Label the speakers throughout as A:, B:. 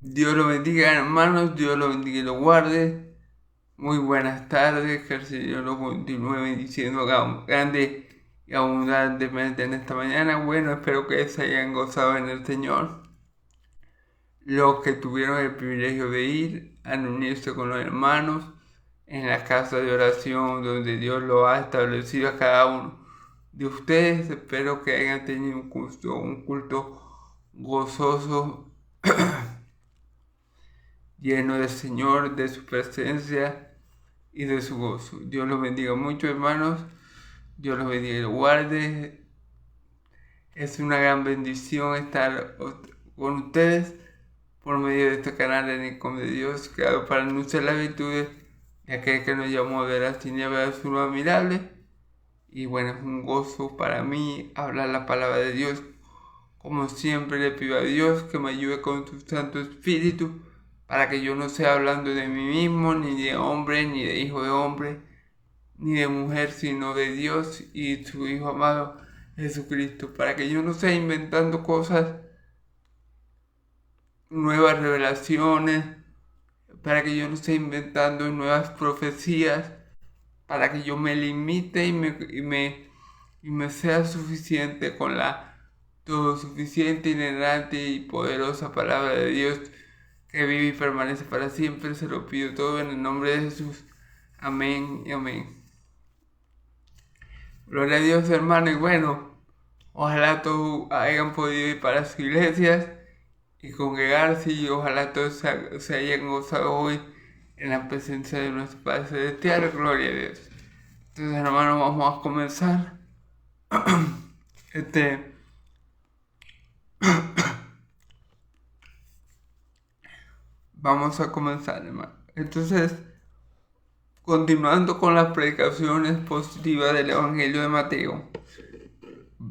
A: Dios lo bendiga, hermanos, Dios lo bendiga y lo guarde. Muy buenas tardes, que el Señor lo continúe bendiciendo grande y abundantemente en esta mañana. Bueno, espero que se hayan gozado en el Señor. Los que tuvieron el privilegio de ir a unirse con los hermanos en la casa de oración donde Dios lo ha establecido a cada uno de ustedes. Espero que hayan tenido un culto gozoso lleno del Señor, de su presencia y de su gozo. Dios los bendiga mucho, hermanos. Dios los bendiga y los guarde. Es una gran bendición estar con ustedes por medio de este canal de Nicom de Dios, creado para anunciar las virtudes de aquel que nos llamó de las tinieblas a su luz admirable. Y bueno, es un gozo para mí hablar la palabra de Dios. Como siempre le pido a Dios que me ayude con su Santo Espíritu para que yo no sea hablando de mí mismo, ni de hombre, ni de hijo de hombre, ni de mujer, sino de Dios y su Hijo amado Jesucristo, para que yo no sea inventando cosas, nuevas revelaciones, para que yo no esté inventando nuevas profecías, para que yo me limite y me sea suficiente con la todo suficiente, inerrante y poderosa palabra de Dios que vive y permanece para siempre. Se lo pido todo en el nombre de Jesús. Amén y amén. Gloria a Dios, hermano. Y bueno, ojalá todos hayan podido ir para sus iglesias y congregarse, y ojalá todos se hayan gozado hoy en la presencia de nuestro Padre Celestial. Gloria a Dios. Entonces, hermanos, vamos a comenzar. Vamos a comenzar, hermano. Entonces, continuando con las predicaciones positivas del Evangelio de Mateo,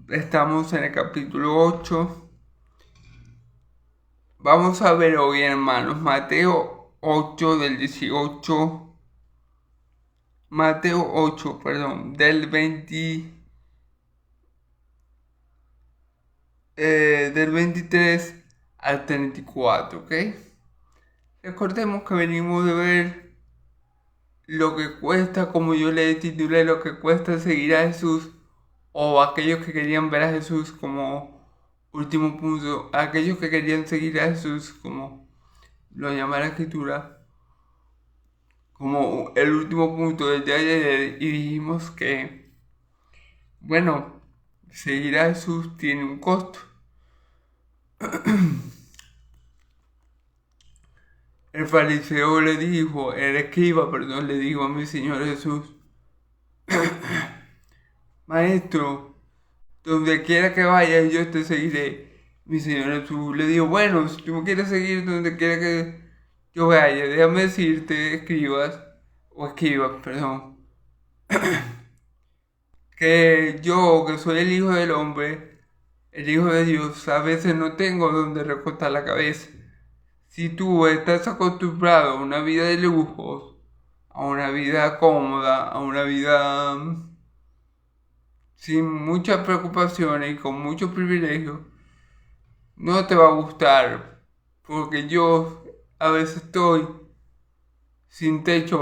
A: estamos en el capítulo 8. Vamos a ver hoy, hermanos, Mateo 8 del 18. Mateo 8, perdón, del 23 al 34, ¿ok? Recordemos que venimos de ver lo que cuesta, como yo le titulé, lo que cuesta seguir a Jesús, o aquellos que querían ver a Jesús como último punto, aquellos que querían seguir a Jesús, como lo llama la Escritura, como el último punto del día de ayer, y dijimos que, bueno, seguir a Jesús tiene un costo. El fariseo le dijo, el escriba, perdón, le dijo a mi Señor Jesús: Maestro, donde quiera que vayas yo te seguiré. Mi Señor Jesús le dijo: bueno, si tú me quieres seguir donde quiera que yo vaya, déjame decirte, escribas, perdón, que yo, que soy el Hijo del Hombre, el Hijo de Dios, a veces no tengo donde recostar la cabeza. Si tú estás acostumbrado a una vida de lujos, a una vida cómoda, a una vida sin muchas preocupaciones y con muchos privilegios, no te va a gustar, porque yo a veces estoy sin techo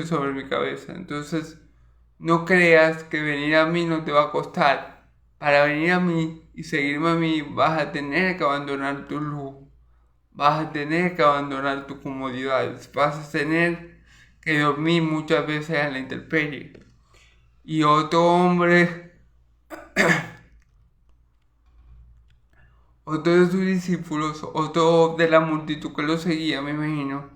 A: sobre mi cabeza. Entonces, no creas que venir a mí no te va a costar. Para venir a mí y seguirme a mí vas a tener que abandonar tu lujo, vas a tener que abandonar tu comodidad, vas a tener que dormir muchas veces en la intemperie. Y otro hombre, otro de sus discípulos, otro de la multitud que lo seguía, me imagino,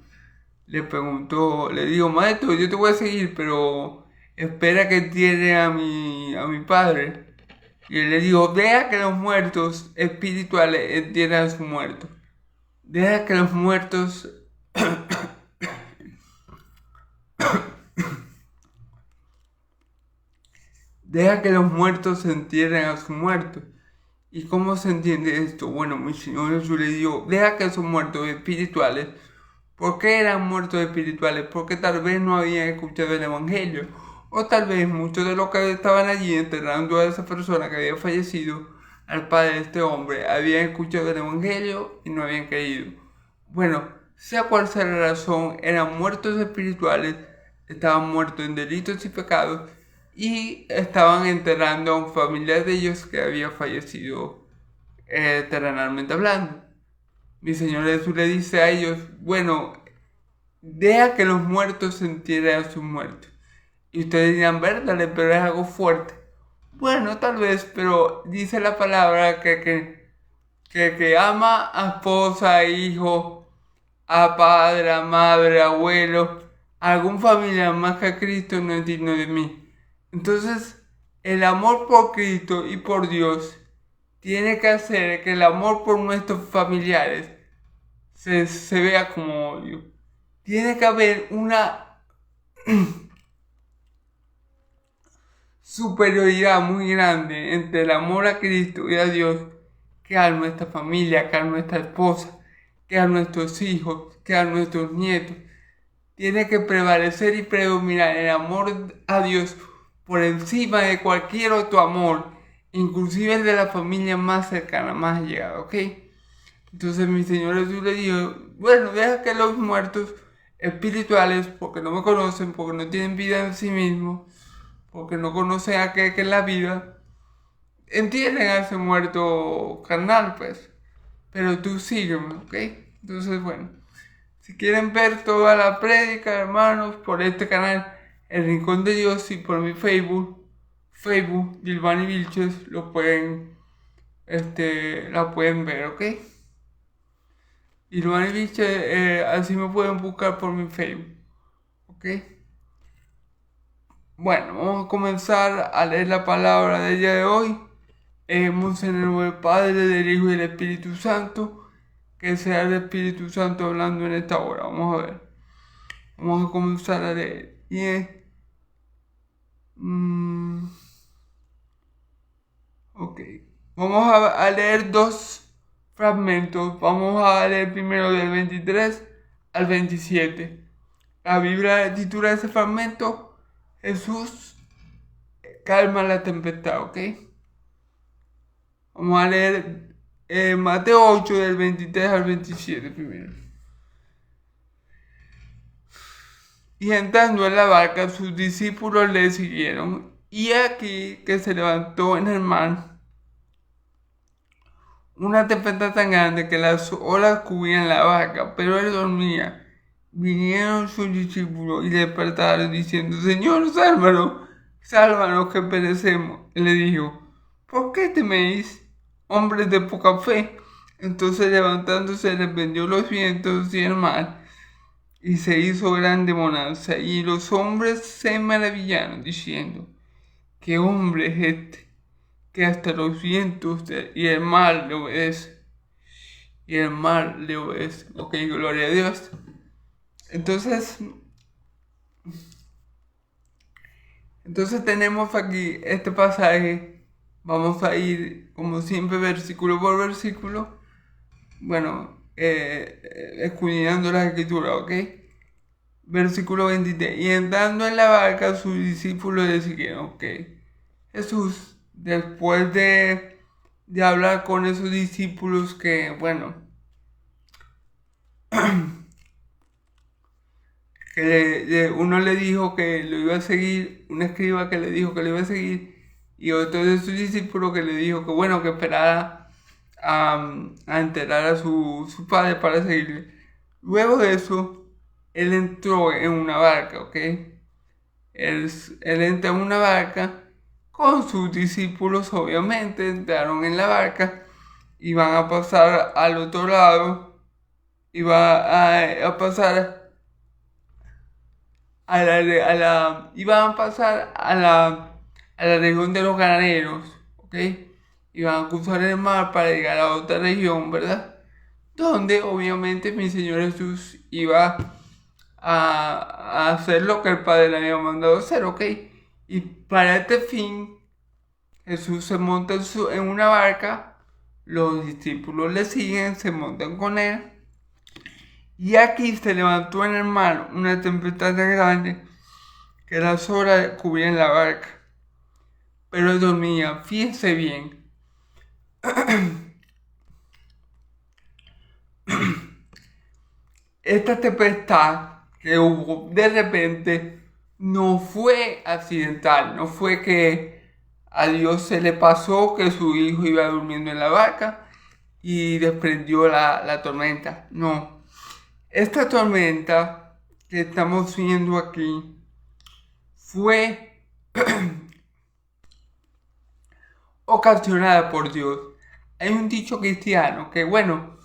A: le preguntó, le dijo: maestro, yo te voy a seguir, pero espera que tiene a mi padre. Y él le dijo: deja que los muertos espirituales entierren a sus muertos. Deja que los muertos deja que los muertos entierren a sus muertos. ¿Y cómo se entiende esto? Bueno, mi Señor Jesús le dijo: deja que esos muertos espirituales. ¿Por qué eran muertos espirituales? Porque tal vez no habían escuchado el Evangelio. O tal vez muchos de los que estaban allí enterrando a esa persona que había fallecido, al padre de este hombre, habían escuchado el Evangelio y no habían creído. bueno, sea cual sea la razón, eran muertos espirituales, estaban muertos en delitos y pecados y estaban enterrando a un familiar de ellos que había fallecido terrenalmente hablando. Mi Señor Jesús le dice a ellos, bueno, deja que los muertos se entierren a sus muertos. Y ustedes dirán, verdad, pero es algo fuerte. Bueno, tal vez, pero dice la palabra que ama a esposa, hijo, a padre, a madre, abuelo, a algún familiar más que a Cristo no es digno de mí. Entonces, el amor por Cristo y por Dios tiene que hacer que el amor por nuestros familiares se vea como odio. Tiene que haber una superioridad muy grande entre el amor a Cristo y a Dios que a nuestra familia, que a nuestra esposa, que a nuestros hijos, que a nuestros nietos. Tiene que prevalecer y predominar el amor a Dios por encima de cualquier otro amor, inclusive el de la familia más cercana, más allegada, ¿ok? Entonces mi Señor Jesús le dijo, bueno, deja que los muertos espirituales, porque no me conocen, porque no tienen vida en sí mismos, porque no conocen a qué es la vida, entienden a ese muerto carnal, pues. Pero tú sígueme, ¿ok? Entonces, bueno, si quieren ver toda la prédica, hermanos, por este canal, El Rincón de Dios, y por mi Facebook, Gilvani Vilches, lo pueden, la pueden ver, ¿ok? Gilvani Vilches, así me pueden buscar por mi Facebook, ¿ok? Bueno, vamos a comenzar a leer la palabra del día de hoy. En el nombre del Padre, del Hijo y del Espíritu Santo, que sea el Espíritu Santo hablando en esta hora. Vamos a ver. Vamos a comenzar a leer. Ok. Vamos a leer dos fragmentos. Vamos a leer primero del 23 al 27. La Biblia titula ese fragmento Jesús calma la tempestad, ¿ok? Vamos a leer Mateo 8 del 23 al 27 primero. Y entrando en la barca, sus discípulos le siguieron. Y aquí que se levantó en el mar una tempestad tan grande que las olas cubrían la barca, pero él dormía. Vinieron sus discípulos y le despertaron diciendo, Señor, sálvanos que perecemos. Y le dijo, ¿por qué teméis, hombres de poca fe? Entonces levantándose les vendió los vientos y el mar, y se hizo grande bonanza, y los hombres se maravillaron, diciendo, ¿qué hombre es este, que hasta los vientos y el mar le obedece? Y el mar le obedece. Ok, gloria a Dios. Entonces tenemos aquí este pasaje. Vamos a ir, como siempre, versículo por versículo. Bueno, escudriñando la escritura, ¿ok? Versículo 23. Y entrando en la barca, sus discípulos le siguieron, ¿ok? Jesús, después de hablar con esos discípulos que, bueno, que uno le dijo que lo iba a seguir, un escriba que le dijo que lo iba a seguir, y otro de sus discípulos que le dijo que, bueno, que esperara a enterar a su padre para seguirle. Luego de eso, él entró en una barca, ¿ok? Él entra en una barca con sus discípulos, obviamente, entraron en la barca y van a pasar al otro lado y va a pasar iban a pasar a la región de los graneros, ¿ok? Iban a cruzar el mar para llegar a otra región, ¿verdad? Donde obviamente mi Señor Jesús iba a hacer lo que el Padre le había mandado hacer, ¿ok? Y para este fin, Jesús se monta en una barca, los discípulos le siguen, se montan con él, y aquí se levantó en el mar una tempestad tan grande que las olas cubrían la barca, pero él dormía. Fíjense bien. esta tempestad que hubo de repente no fue accidental, no fue que a Dios se le pasó que su hijo iba durmiendo en la barca y desprendió la tormenta. No, esta tormenta que estamos viendo aquí fue ocasionada por Dios. Hay un dicho cristiano que, bueno,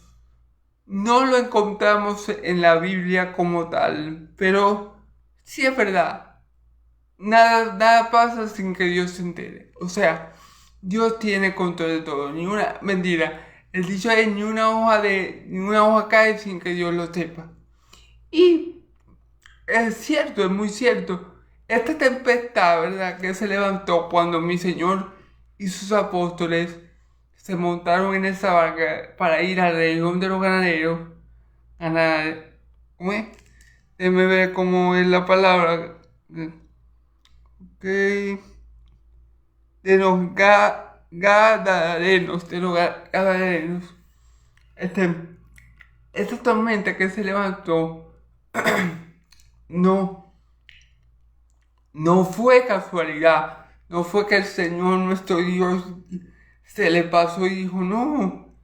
A: no lo encontramos en la Biblia como tal, pero sí es verdad. Nada pasa sin que Dios se entere. O sea, Dios tiene control de todo. Ni una mentira. El dicho es ni una hoja cae sin que Dios lo sepa. Y es cierto, es muy cierto. Esta tempestad, ¿verdad?, que se levantó cuando mi Señor y sus apóstoles se montaron en esa barca para ir a la región de los ganaderos. ¿Cómo es? Déjame ver cómo es la palabra. Okay. De los gadarenos. Esta tormenta que se levantó no fue casualidad. No fue que el Señor nuestro Dios se le pasó y dijo, no,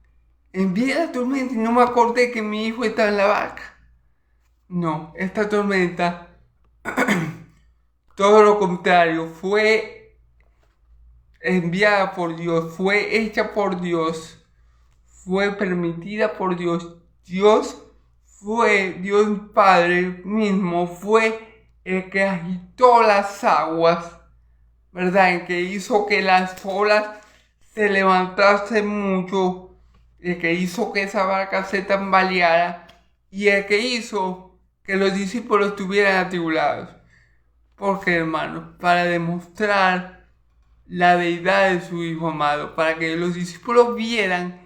A: envié la tormenta y no me acordé que mi hijo estaba en la barca. No, esta tormenta, todo lo contrario, fue enviada por Dios, fue hecha por Dios, fue permitida por Dios. Dios Padre mismo, fue el que agitó las aguas, ¿verdad? El que hizo que las olas se levantasen mucho, el que hizo que esa barca se tambaleara y el que hizo que los discípulos estuvieran atribulados. Porque, hermano, para demostrar la deidad de su Hijo amado, para que los discípulos vieran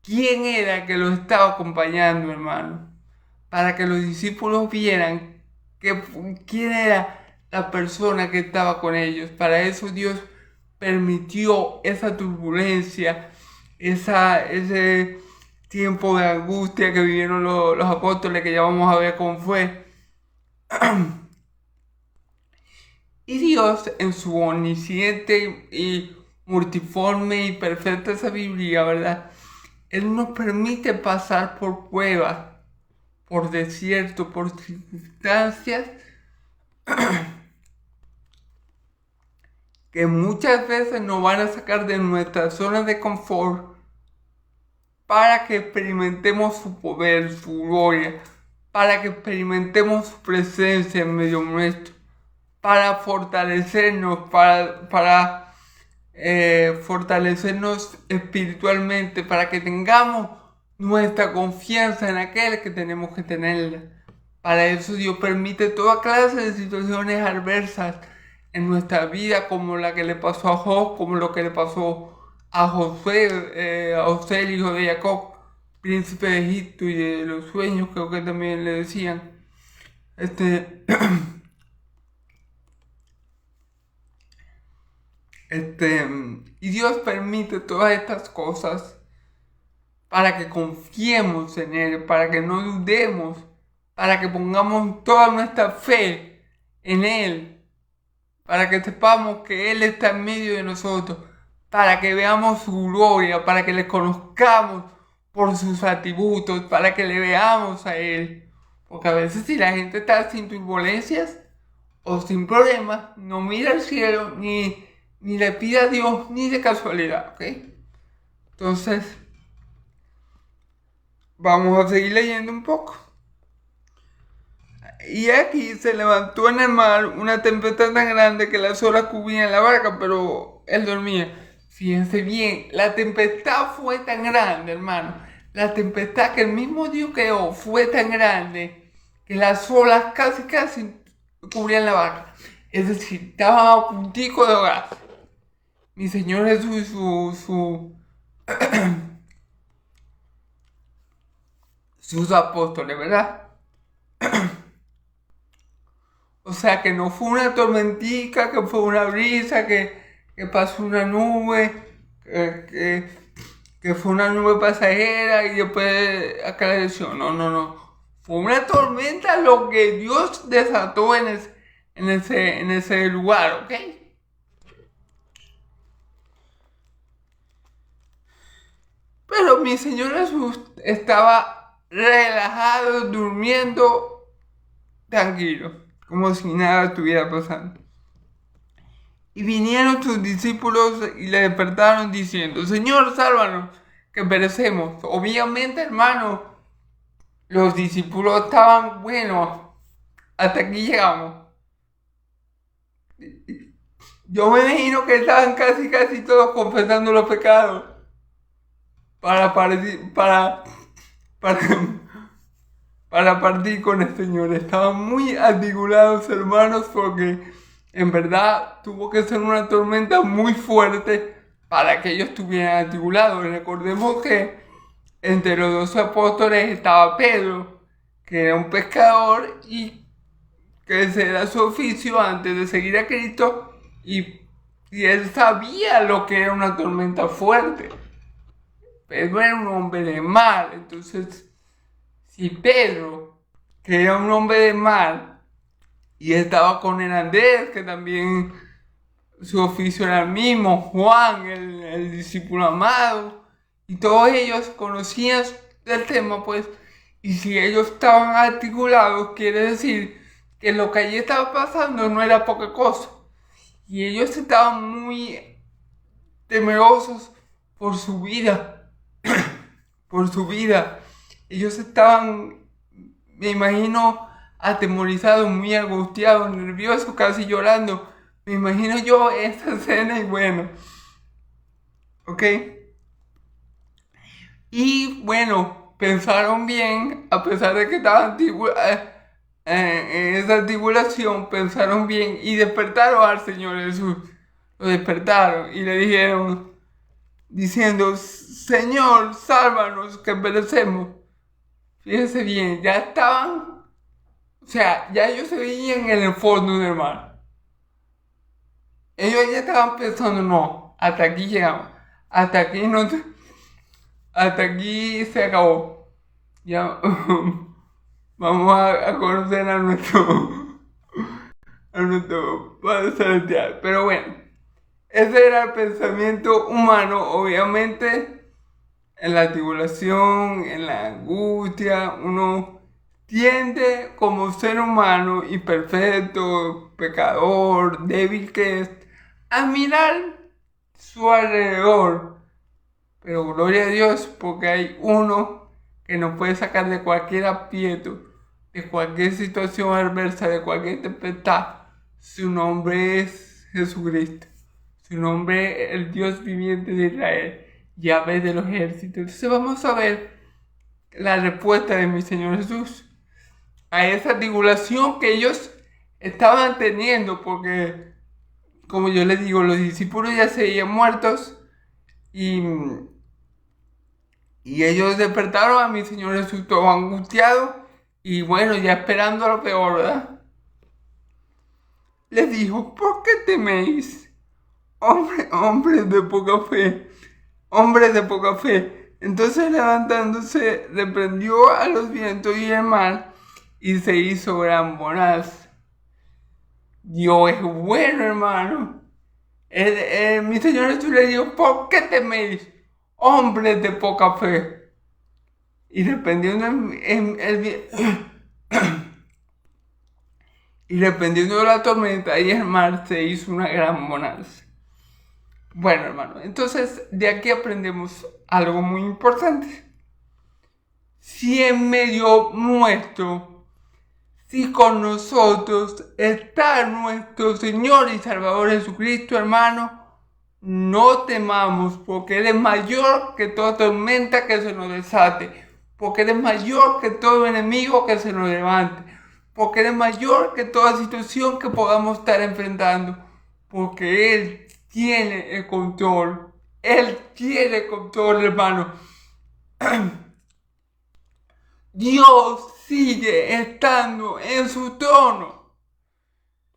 A: quién era que los estaba acompañando, hermano. Para que los discípulos vieran quién era la persona que estaba con ellos. Para eso Dios permitió esa turbulencia, ese tiempo de angustia que vivieron los apóstoles, que ya vamos a ver cómo fue. Y Dios, en su omnisciente y multiforme y perfecta sabiduría, ¿verdad?, Él nos permite pasar por pruebas, por desierto, por circunstancias que muchas veces nos van a sacar de nuestra zona de confort para que experimentemos su poder, su gloria, para que experimentemos su presencia en medio nuestro, para fortalecernos, para fortalecernos espiritualmente, para que tengamos nuestra confianza en aquel que tenemos que tenerla. Para eso Dios permite toda clase de situaciones adversas en nuestra vida, como la que le pasó a Job, como lo que le pasó a José, el hijo de Jacob, príncipe de Egipto, y de los sueños, creo que también le decían. Y Dios permite todas estas cosas para que confiemos en Él, para que no dudemos, para que pongamos toda nuestra fe en Él, para que sepamos que Él está en medio de nosotros, para que veamos su gloria, para que le conozcamos por sus atributos, para que le veamos a Él. Porque a veces si la gente está sin turbulencias o sin problemas, no mira al cielo ni le pide a Dios ni de casualidad, ¿ok? Entonces, vamos a seguir leyendo un poco. Y aquí se levantó en el mar una tempestad tan grande que las olas cubrían la barca, pero él dormía. Fíjense bien, la tempestad fue tan grande, hermano. La tempestad que el mismo Dios creó fue tan grande que las olas casi cubrían la barca. Es decir, estaban a puntico de ahogar. Mi Señor Jesús sus apóstoles, ¿verdad? O sea, que no fue una tormentica, que fue una brisa, que pasó una nube, que fue una nube pasajera y después acá la dirección. No. Fue una tormenta lo que Dios desató en ese lugar, ¿ok? Pero mi Señor Jesús estaba relajado, durmiendo, tranquilo, como si nada estuviera pasando. Y vinieron sus discípulos y le despertaron diciendo: Señor, sálvanos, que perecemos. Obviamente, hermano, los discípulos estaban, bueno, hasta aquí llegamos. Yo me imagino que estaban casi todos confesando los pecados para partir con el Señor. Estaban muy atribulados, hermanos, porque en verdad tuvo que ser una tormenta muy fuerte para que ellos estuvieran atribulados. Recordemos que entre los 12 apóstoles estaba Pedro, que era un pescador y que ese era su oficio antes de seguir a Cristo, y él sabía lo que era una tormenta fuerte. Pedro era un hombre de mar. Entonces, si Pedro, que era un hombre de mar, y estaba con el Andrés, que también su oficio era el mismo, Juan, el discípulo amado, y todos ellos conocían del tema, pues, y si ellos estaban articulados, quiere decir que lo que allí estaba pasando no era poca cosa. Y ellos estaban muy temerosos por su vida, por su vida. Ellos estaban, me imagino, atemorizados, muy angustiados, nerviosos, casi llorando. Me imagino yo esa escena y bueno, ¿ok? Y bueno, pensaron bien, a pesar de que estaban en esa tribulación, pensaron bien y despertaron al Señor Jesús. Lo despertaron y le dijeron, diciendo: Señor, sálvanos, que perecemos. Fíjense bien, ya estaban, o sea, ya ellos se veían en el fondo del mar. Ellos ya estaban pensando: no, hasta aquí llegamos, hasta aquí se acabó. Ya vamos a conocer a nuestro Padre Celestial. Pero bueno, ese era el pensamiento humano. Obviamente, en la tribulación, en la angustia, uno tiende como ser humano imperfecto, pecador, débil que es, a mirar su alrededor. Pero gloria a Dios, porque hay uno que nos puede sacar de cualquier aprieto, de cualquier situación adversa, de cualquier tempestad. Su nombre es Jesucristo. Su nombre es el Dios viviente de Israel, Yahvé de los ejércitos. Entonces vamos a ver la respuesta de mi Señor Jesús a esa tribulación que ellos estaban teniendo, porque, como yo les digo, los discípulos ya se veían muertos y ellos despertaron a mi Señor Jesús todo angustiado y bueno, ya esperando lo peor, ¿verdad? Les dijo: ¿por qué teméis, hombres de poca fe? Hombres de poca fe. Entonces, levantándose, reprendió a los vientos y el mar, y se hizo gran bonanza. Dios es bueno, hermano. Mi Señor Jesús le dijo: ¿por qué teméis, hombres de poca fe? Y reprendiendo y reprendiendo la tormenta y el mar, se hizo una gran bonanza. Bueno, hermano, entonces de aquí aprendemos algo muy importante. Si en medio nuestro, si con nosotros está nuestro Señor y Salvador Jesucristo, hermano, no temamos, porque Él es mayor que toda tormenta que se nos desate, porque Él es mayor que todo enemigo que se nos levante, porque Él es mayor que toda situación que podamos estar enfrentando, porque Él tiene el control. Él tiene el control, hermano. Dios sigue estando en su trono.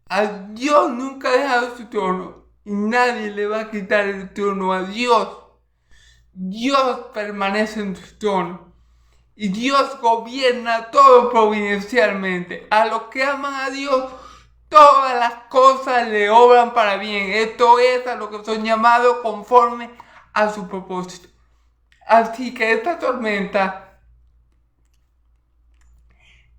A: A Dios nunca ha dejado su trono y nadie le va a quitar el trono a Dios. Dios permanece en su trono. Y Dios gobierna todo providencialmente. A los que aman a Dios, todas las cosas le obran para bien. Esto es a lo que son llamados conforme a su propósito. Así que esta tormenta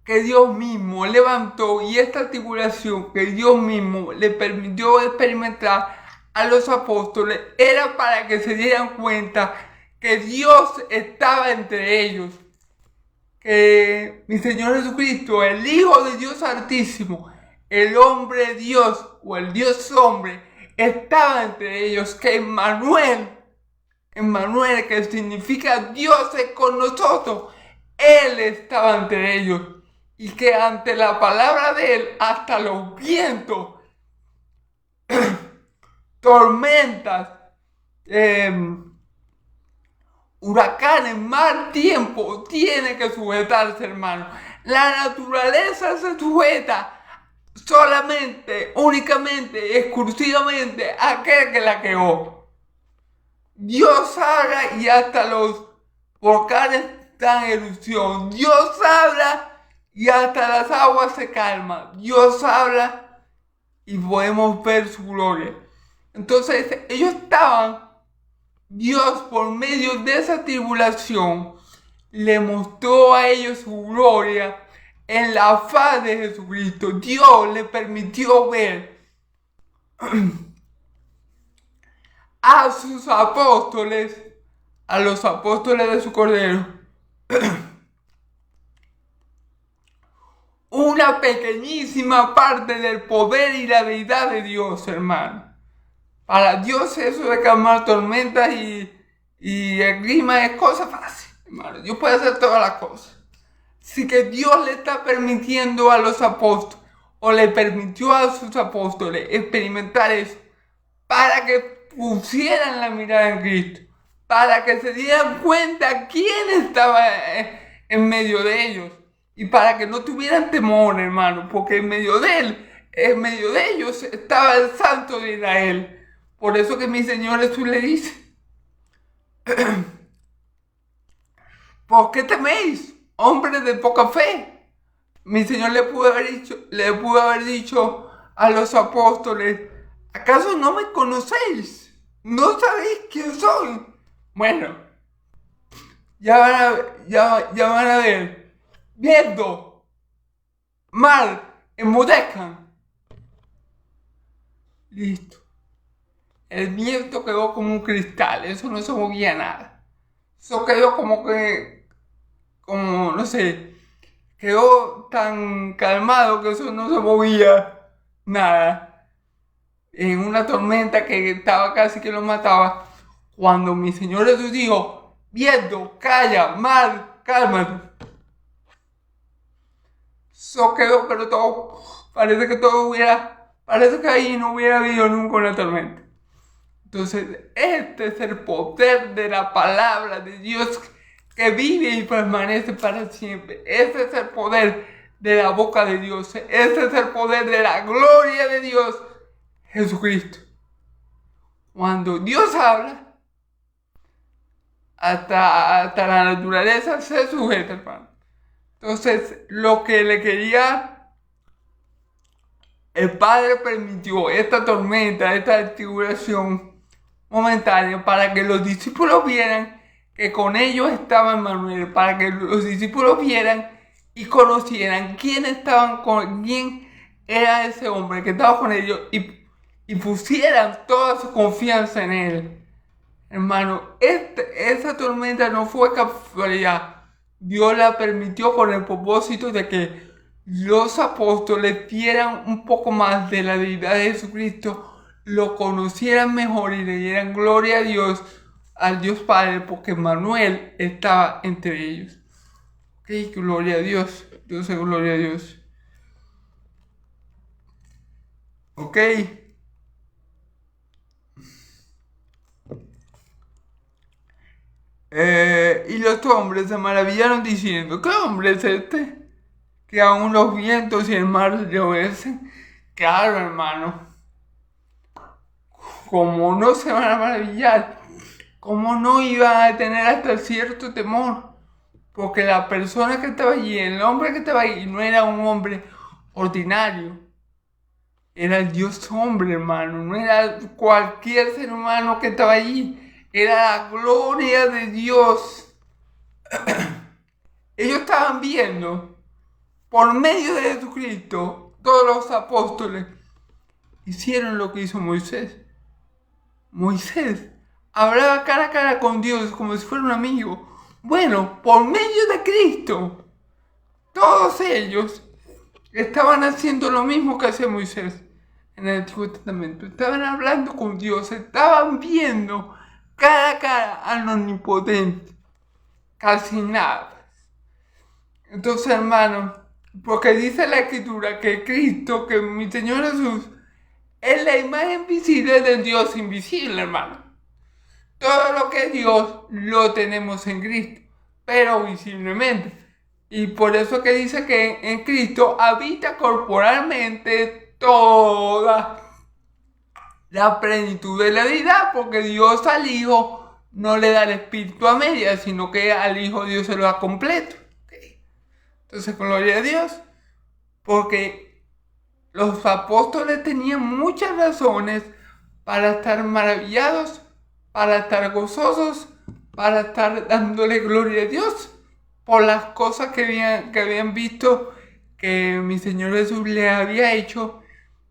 A: que Dios mismo levantó y esta tribulación que Dios mismo le permitió experimentar a los apóstoles era para que se dieran cuenta que Dios estaba entre ellos. Que mi Señor Jesucristo, el Hijo de Dios Altísimo, el hombre Dios o el Dios hombre, estaba entre ellos. Que Emmanuel, que significa Dios es con nosotros, Él estaba entre ellos. Y que ante la palabra de Él, hasta los vientos, tormentas, huracanes, mal tiempo, tiene que sujetarse, hermano. La naturaleza se sujeta solamente, únicamente, exclusivamente a aquel que la creó. Dios habla y hasta los volcanes dan erupción. Dios habla y hasta las aguas se calman. Dios habla y podemos ver su gloria. Entonces ellos estaban, Dios por medio de esa tribulación le mostró a ellos su gloria en la faz de Jesucristo. Dios le permitió ver a sus apóstoles, a los apóstoles de su Cordero, una pequeñísima parte del poder y la deidad de Dios, hermano. Para Dios eso de calmar tormentas y el clima es cosa fácil, hermano. Dios puede hacer todas las cosas. Así que Dios le está permitiendo a los apóstoles, o le permitió a sus apóstoles experimentar eso, para que pusieran la mirada en Cristo, para que se dieran cuenta quién estaba en medio de ellos, y para que no tuvieran temor, hermano, porque en medio de ellos estaba el Santo de Israel. Por eso que mi Señor Jesús le dice, ¿por qué teméis, hombres de poca fe? Mi Señor le pudo haber dicho a los apóstoles, ¿acaso no me conocéis? ¿No sabéis quién soy? Bueno, ya van a ver, viendo, mal, enmudezcan. Listo. El viento quedó como un cristal, eso no se movía nada. Eso quedó no sé, quedó tan calmado que eso no se movía nada. En una tormenta que estaba casi que lo mataba, cuando mi Señor Jesús dijo, viento, calla, mar, cálmate. Eso quedó, pero todo, parece que ahí no hubiera habido nunca una tormenta. Entonces, este es el poder de la palabra de Dios que vive y permanece para siempre. Ese es el poder de la boca de Dios. Ese es el poder de la gloria de Dios, Jesucristo. Cuando Dios habla, hasta la naturaleza se sujeta, hermano. Entonces, lo que le quería, el Padre permitió esta tormenta, esta tribulación momentánea, para que los discípulos vieran que con ellos estaba Emmanuel, para que los discípulos vieran y conocieran quién era ese hombre que estaba con ellos y pusieran toda su confianza en él. Hermano, esa tormenta no fue casualidad. Dios la permitió con el propósito de que los apóstoles vieran un poco más de la deidad de Jesucristo, lo conocieran mejor y le dieran gloria a Dios, al Dios Padre, porque Emmanuel estaba entre ellos. Ok, gloria a Dios. Dios es gloria a Dios. Ok. Y los hombres se maravillaron diciendo, ¿qué hombre es este? Que aún los vientos y el mar le obedecen. Claro, hermano. ¿Cómo no se van a maravillar? ¿Cómo no iban a tener hasta cierto temor? Porque la persona que estaba allí, el hombre que estaba allí, no era un hombre ordinario. Era el Dios hombre, hermano. No era cualquier ser humano que estaba allí. Era la gloria de Dios. Ellos estaban viendo, por medio de Jesucristo, todos los apóstoles hicieron lo que hizo Moisés. Moisés hablaba cara a cara con Dios como si fuera un amigo. Bueno, por medio de Cristo, todos ellos estaban haciendo lo mismo que hacía Moisés en el Antiguo Testamento. Estaban hablando con Dios, estaban viendo cara a cara al omnipotente. Casi nada. Entonces, hermano, porque dice la Escritura que Cristo, que mi Señor Jesús, es la imagen visible del Dios invisible, hermano. Todo lo que es Dios lo tenemos en Cristo, pero visiblemente. Y por eso que dice que en Cristo habita corporalmente toda la plenitud de la deidad, porque Dios al Hijo no le da el Espíritu a medias, sino que al Hijo Dios se lo da completo. Entonces, gloria a Dios, porque los apóstoles tenían muchas razones para estar maravillados, para estar gozosos, para estar dándole gloria a Dios por las cosas que habían visto que mi Señor Jesús les había hecho,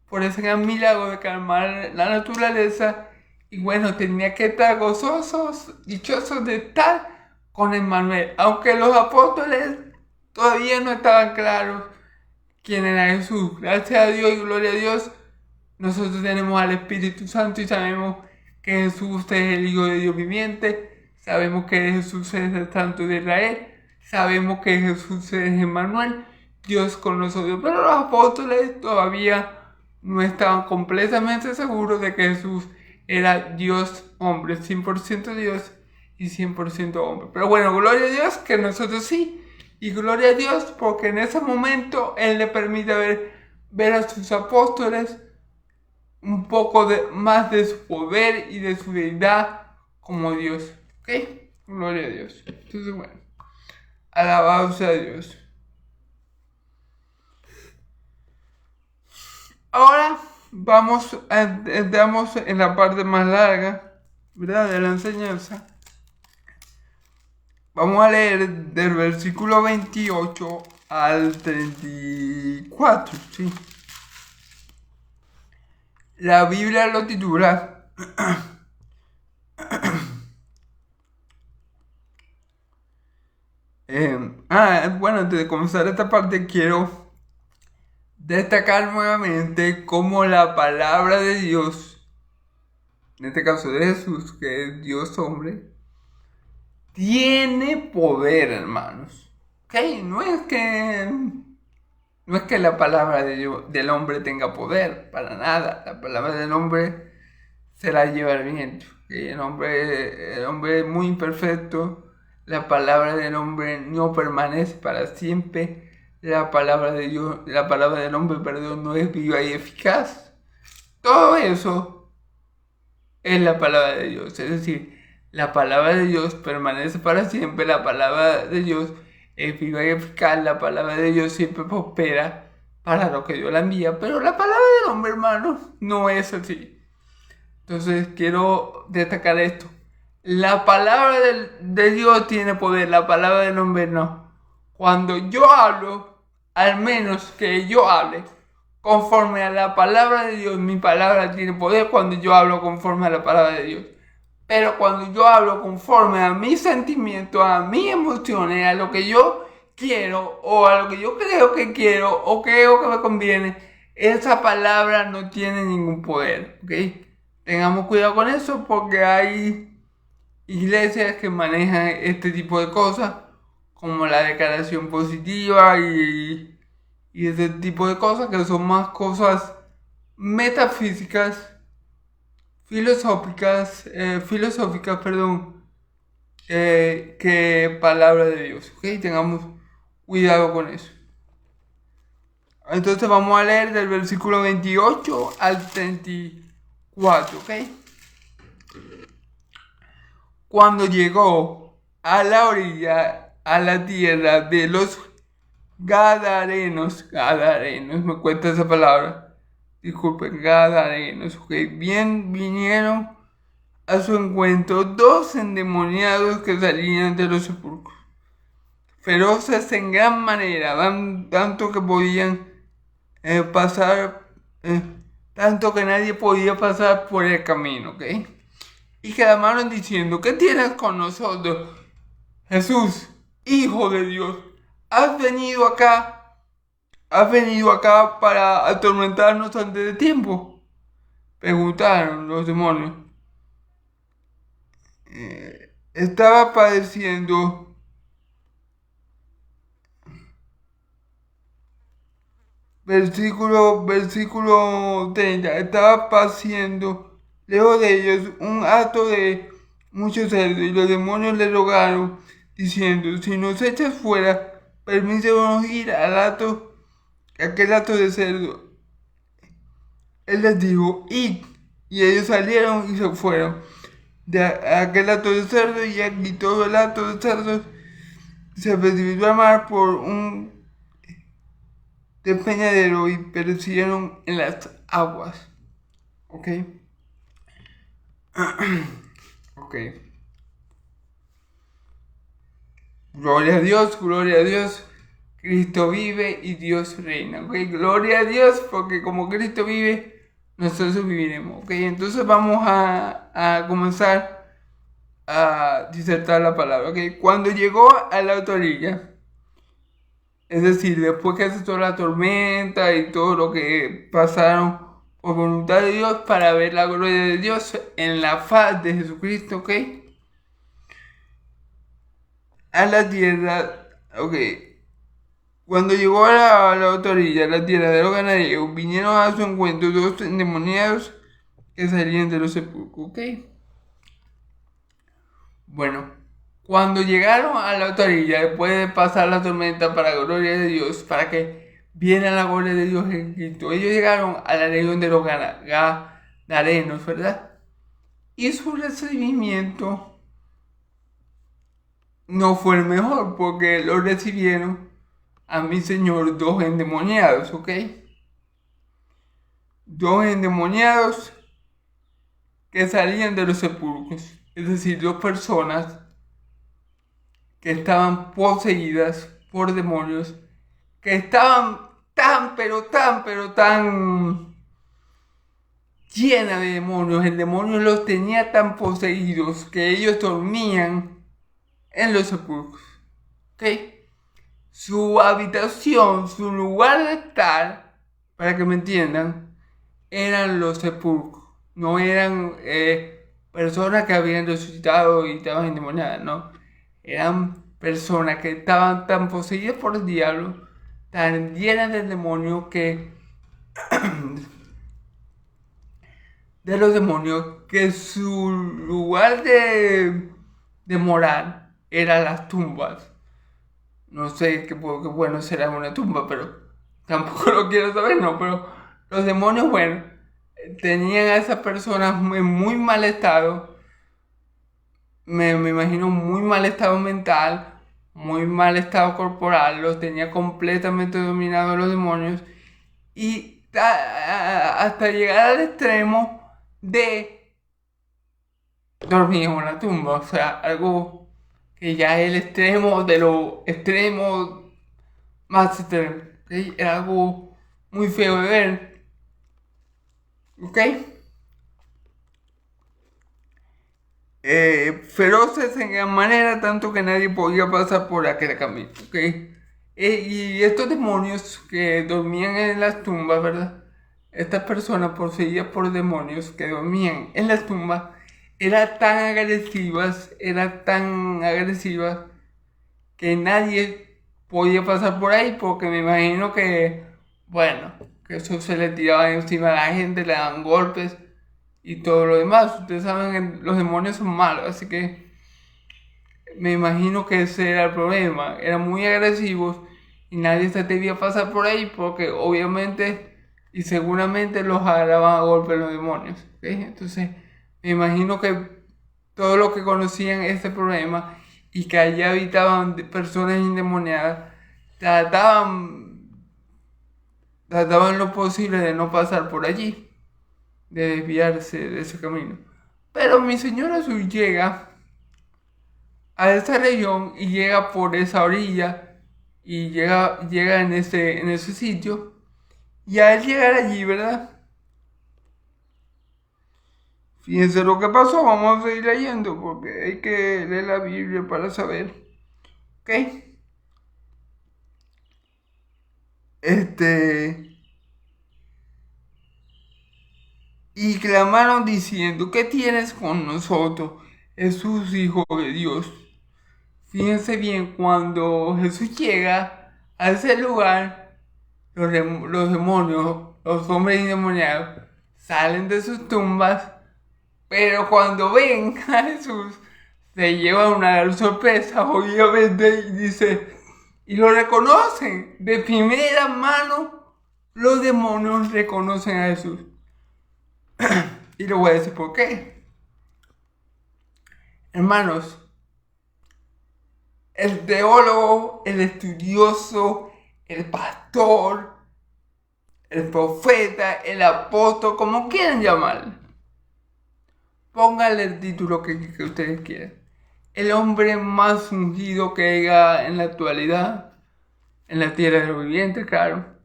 A: por ese gran milagro de calmar la naturaleza. Y bueno, tenía que estar gozosos, dichosos de estar con Emmanuel, aunque los apóstoles todavía no estaban claros quién era Jesús. Gracias a Dios y gloria a Dios, nosotros tenemos al Espíritu Santo y sabemos que Jesús es el Hijo de Dios viviente. Sabemos que Jesús es el Santo de Israel. Sabemos que Jesús es Emmanuel, Dios con nosotros. Pero los apóstoles todavía no estaban completamente seguros de que Jesús era Dios hombre, 100% Dios y 100% hombre. Pero bueno, gloria a Dios que nosotros sí. Y gloria a Dios porque en ese momento Él le permite ver a sus apóstoles un poco más de su poder y de su deidad como Dios. ¿Ok? Gloria a Dios. Entonces, bueno, alabado sea Dios. Ahora entramos en la parte más larga, ¿verdad?, de la enseñanza. Vamos a leer del versículo 28 al 34, ¿sí? La Biblia lo titula bueno, antes de comenzar esta parte quiero destacar nuevamente cómo la palabra de Dios, en este caso de Jesús, que es Dios hombre, tiene poder, hermanos. ¿Ok? No es que la palabra del hombre tenga poder, para nada. La palabra del hombre se la lleva el viento. ¿Okay? El hombre es muy imperfecto. La palabra del hombre no permanece para siempre. La palabra del hombre, no es viva y eficaz. Todo eso es la palabra de Dios. Es decir, la palabra de Dios permanece para siempre. La palabra de Dios es viva y eficaz. La palabra de Dios siempre prospera para lo que Dios la envía. Pero la palabra del hombre, hermano, no es así. Entonces quiero destacar esto. La palabra de Dios tiene poder. La palabra del hombre no. Cuando yo hablo, al menos que yo hable conforme a la palabra de Dios, mi palabra tiene poder cuando yo hablo conforme a la palabra de Dios. Pero cuando yo hablo conforme a mis sentimientos, a mis emociones, a lo que yo quiero o a lo que yo creo que quiero o creo que me conviene, esa palabra no tiene ningún poder, ¿ok? Tengamos cuidado con eso porque hay iglesias que manejan este tipo de cosas como la declaración positiva y ese tipo de cosas que son más cosas metafísicas, filosóficas, que palabra de Dios, ¿ok? Tengamos cuidado con eso. Entonces vamos a leer del versículo 28 al 34, ¿ok? Cuando llegó a la orilla, a la tierra de los Gadarenos, me cuesta esa palabra, disculpen, Gadarenos, ok, bien vinieron a su encuentro 2 endemoniados que salían de los sepulcros, feroces en gran manera, tanto que podían pasar, tanto que nadie podía pasar por el camino, ok, y clamaron diciendo, ¿qué tienes con nosotros, Jesús, Hijo de Dios? ¿Has venido acá para atormentarnos antes de tiempo? Preguntaron los demonios. Estaba padeciendo, versículo 30, estaba padeciendo lejos de ellos un acto de muchos cerdos, y los demonios le rogaron, diciendo, si nos echas fuera, permítenos ir aquel acto de cerdo. Él les dijo, id, y ellos salieron y se fueron de aquel acto de cerdo, y aquí todo el acto de cerdo se precipitó al mar por un despeñadero y perecieron en las aguas. ¿Ok? Ok. Gloria a Dios, Cristo vive y Dios reina, ¿ok? Gloria a Dios, porque como Cristo vive, nosotros viviremos, ¿ok? Entonces vamos a comenzar a disertar la palabra, ¿ok? Cuando llegó a la otra orilla, es decir, después que cesó la tormenta y todo lo que pasaron por voluntad de Dios para ver la gloria de Dios en la faz de Jesucristo, ¿ok? A la tierra, ok. Cuando llegó a la otra orilla, la tierra de los ganaderos, vinieron a su encuentro 2 endemoniados que salían de los sepulcros, ¿ok? Bueno, cuando llegaron a la otra orilla, después de pasar la tormenta para la gloria de Dios, para que viera la gloria de Dios en Cristo, ellos llegaron a la región de los Gadarenos, ¿verdad? Y su recibimiento no fue el mejor, porque lo recibieron a mi Señor 2 endemoniados, ¿ok? 2 endemoniados que salían de los sepulcros, es decir, 2 personas que estaban poseídas por demonios, que estaban tan llenas de demonios, el demonio los tenía tan poseídos que ellos dormían en los sepulcros, ¿ok? Su habitación, su lugar de estar, para que me entiendan, eran los sepulcros. No eran personas que habían resucitado y estaban endemoniadas, no. Eran personas que estaban tan poseídas por el diablo, tan llenas del demonio de los demonios, que su lugar de morar eran las tumbas. No sé qué bueno será una tumba, pero tampoco lo quiero saber, no, pero los demonios, bueno, tenían a esas personas en muy mal estado, me imagino muy mal estado mental, muy mal estado corporal, los tenía completamente dominados los demonios, y hasta llegar al extremo de dormir en una tumba, o sea, algo que ya es el extremo de lo extremo más extremo, ¿okay? Era algo muy feo de ver, ¿ok? Feroces en gran manera, tanto que nadie podía pasar por aquel camino, ¿ok? Y estos demonios que dormían en las tumbas, ¿verdad? Estas personas poseídas por demonios que dormían en las tumbas eran tan agresivas que nadie podía pasar por ahí, porque me imagino que, bueno, que eso se le tiraba encima a la gente, le daban golpes y todo lo demás. Ustedes saben que los demonios son malos, así que me imagino que ese era el problema. Eran muy agresivos y nadie se atrevía a pasar por ahí, porque obviamente y seguramente los agarraban a golpes los demonios, ¿okay? Entonces me imagino que todos los que conocían este problema y que allí habitaban personas endemoniadas, trataban lo posible de no pasar por allí, de desviarse de ese camino. Pero mi Señor Jesús llega a esa región y llega por esa orilla y llega en ese sitio. Y al llegar allí, ¿verdad? Fíjense lo que pasó, vamos a seguir leyendo porque hay que leer la Biblia para saber. ¿Ok? Y clamaron diciendo: ¿qué tienes con nosotros, Jesús, Hijo de Dios? Fíjense bien, cuando Jesús llega a ese lugar, los demonios, los hombres endemoniados, salen de sus tumbas, pero cuando ven a Jesús, se llevan una gran sorpresa, obviamente, y dice, y lo reconocen de primera mano, los demonios reconocen a Jesús. Y le voy a decir por qué. Hermanos, el teólogo, el estudioso, el pastor, el profeta, el apóstol, como quieran llamarlo, pónganle el título que ustedes quieran. El hombre más ungido que haya en la actualidad, en la tierra de los vivientes, claro,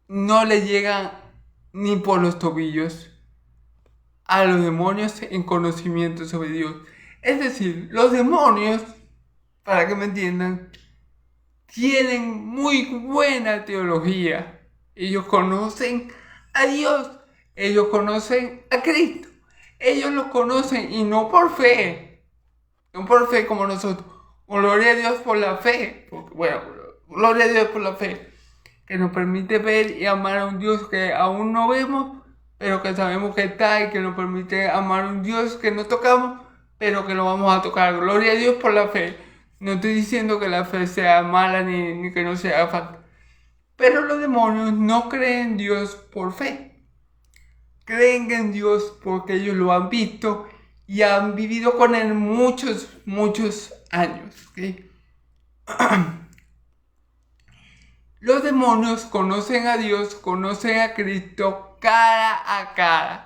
A: no le llegan ni por los tobillos a los demonios en conocimiento sobre Dios. Es decir, los demonios, para que me entiendan, tienen muy buena teología. Ellos conocen a Dios, ellos conocen a Cristo, ellos lo conocen y no por fe como nosotros. Gloria a Dios por la fe, porque, bueno, gloria a Dios por la fe, que nos permite ver y amar a un Dios que aún no vemos, pero que sabemos que está, y que nos permite amar a un Dios que no tocamos, pero que lo vamos a tocar. Gloria a Dios por la fe. No estoy diciendo que la fe sea mala ni que no sea falta. Pero los demonios no creen en Dios por fe. Creen en Dios porque ellos lo han visto y han vivido con Él muchos años. ¿Okay? Los demonios conocen a Dios, conocen a Cristo cara a cara.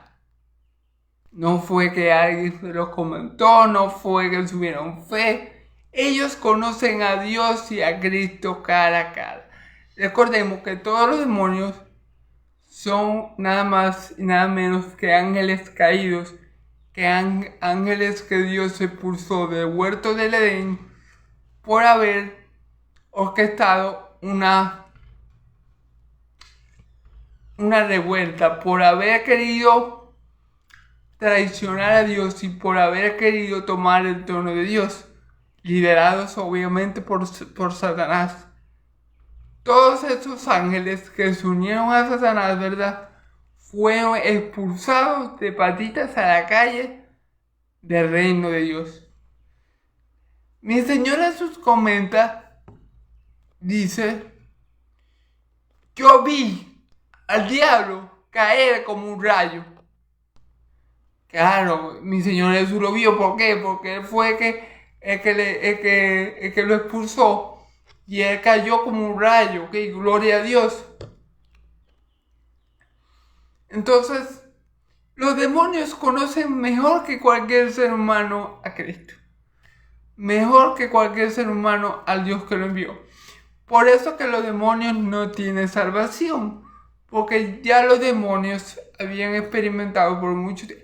A: No fue que alguien se los comentó, no fue que tuvieron fe. Ellos conocen a Dios y a Cristo cara a cara. Recordemos que todos los demonios son nada más y nada menos que ángeles caídos, que ángeles que Dios expulsó del huerto del Edén por haber orquestado una revuelta, por haber querido traicionar a Dios y por haber querido tomar el trono de Dios, liderados obviamente por Satanás. Todos esos ángeles que se unieron a Satanás, ¿verdad?, fueron expulsados de patitas a la calle del reino de Dios. Mi Señor Jesús comenta, dice: yo vi al diablo caer como un rayo. Claro, mi Señor Jesús lo vio. ¿Por qué? Porque Él fue el que lo expulsó. Y Él cayó como un rayo. ¿Ok? Gloria a Dios. Entonces, los demonios conocen mejor que cualquier ser humano a Cristo. Mejor que cualquier ser humano al Dios que lo envió. Por eso que los demonios no tienen salvación. Porque ya los demonios habían experimentado por mucho tiempo.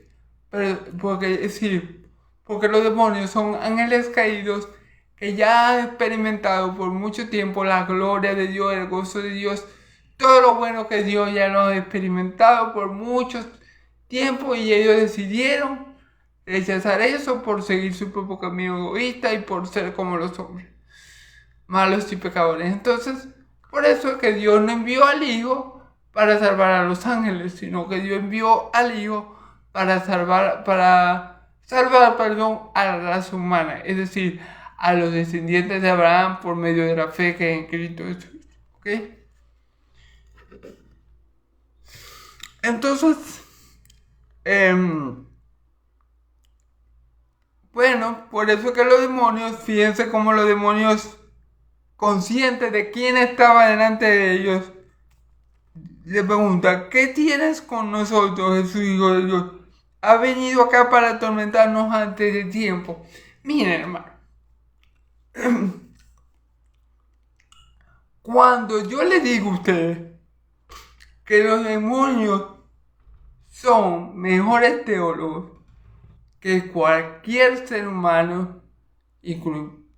A: Porque los demonios son ángeles caídos que ya han experimentado por mucho tiempo la gloria de Dios, el gozo de Dios, todo lo bueno que Dios ya lo ha experimentado por mucho tiempo, y ellos decidieron rechazar eso por seguir su propio camino egoísta y por ser como los hombres, malos y pecadores. Entonces, por eso es que Dios no envió al Hijo para salvar a los ángeles, sino que Dios envió al Hijo para salvar a la raza humana, es decir, a los descendientes de Abraham por medio de la fe que es en Cristo Jesús. ¿Ok? Entonces, Bueno, por eso que los demonios, fíjense cómo los demonios, conscientes de quién estaba delante de ellos, le preguntan: ¿qué tienes con nosotros, Jesús, Hijo de Dios? Ha venido acá para atormentarnos antes de tiempo. Miren, hermano, cuando yo le digo a ustedes que los demonios son mejores teólogos que cualquier ser humano,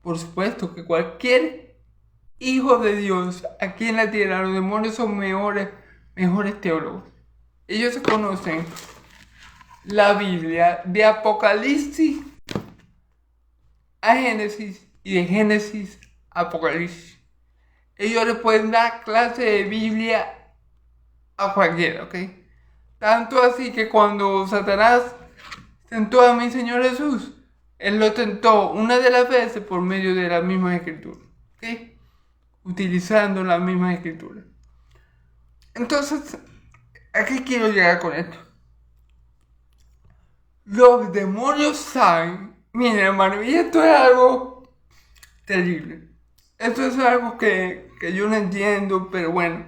A: por supuesto que cualquier hijo de Dios aquí en la tierra, los demonios son mejores teólogos. Ellos se conocen la Biblia de Apocalipsis a Génesis y de Génesis a Apocalipsis. Ellos le pueden dar clase de Biblia a cualquiera, ¿ok? Tanto así que cuando Satanás tentó a mi Señor Jesús, Él lo tentó una de las veces por medio de la misma escritura, ¿ok? Utilizando la misma escritura. Entonces, ¿a qué quiero llegar con esto? Los demonios saben, miren, hermano, y esto es algo terrible. Esto es algo que yo no entiendo, pero bueno,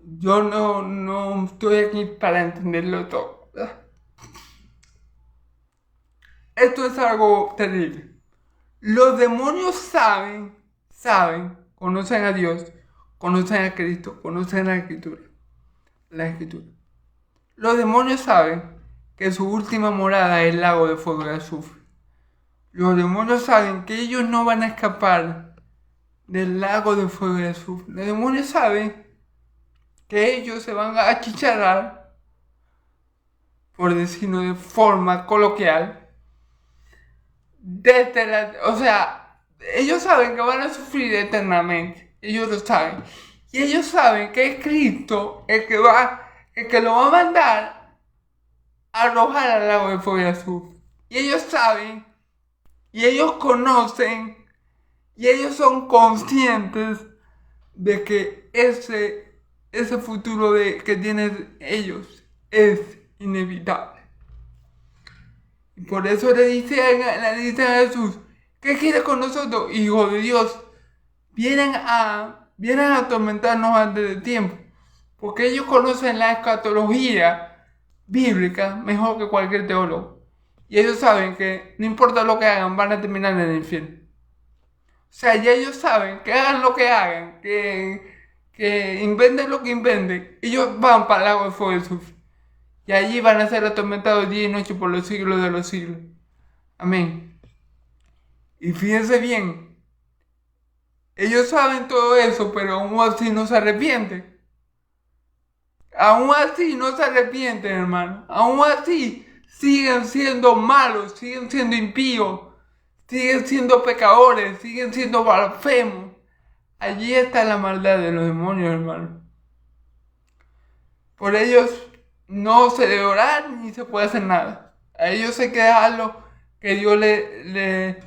A: yo no estoy aquí para entenderlo todo, ¿verdad? Esto es algo terrible. Los demonios saben, conocen a Dios, conocen a Cristo, conocen la Escritura. Los demonios saben que su última morada es el lago de fuego y azufre. Los demonios saben que ellos no van a escapar del lago de fuego y azufre. Los demonios saben que ellos se van a achicharrar, por decirlo de forma coloquial, ellos saben que van a sufrir eternamente. Ellos lo saben. Y ellos saben que es Cristo el que lo va a mandar a arrojar al lago de fuego y azufre. Y ellos saben, y ellos conocen, y ellos son conscientes de que ese futuro que tienen ellos es inevitable. Y por eso le dice a Jesús: ¿qué quiere con nosotros, Hijo de Dios? Vienen a atormentarnos antes de tiempo, porque ellos conocen la escatología bíblica mejor que cualquier teólogo. Y ellos saben que no importa lo que hagan, van a terminar en el infierno. O sea, ya ellos saben que hagan lo que hagan, que inventen lo que inventen, ellos van para el lago de fuego y azufre. Y allí van a ser atormentados día y noche por los siglos de los siglos. Amén. Y fíjense bien, ellos saben todo eso, pero aún así no se arrepienten. Aún así no se arrepienten, hermano. Aún así siguen siendo malos, siguen siendo impíos, siguen siendo pecadores, siguen siendo blasfemos. Allí está la maldad de los demonios, hermano. Por ellos no se debe orar ni se puede hacer nada. A ellos hay que dejarlo que Dios le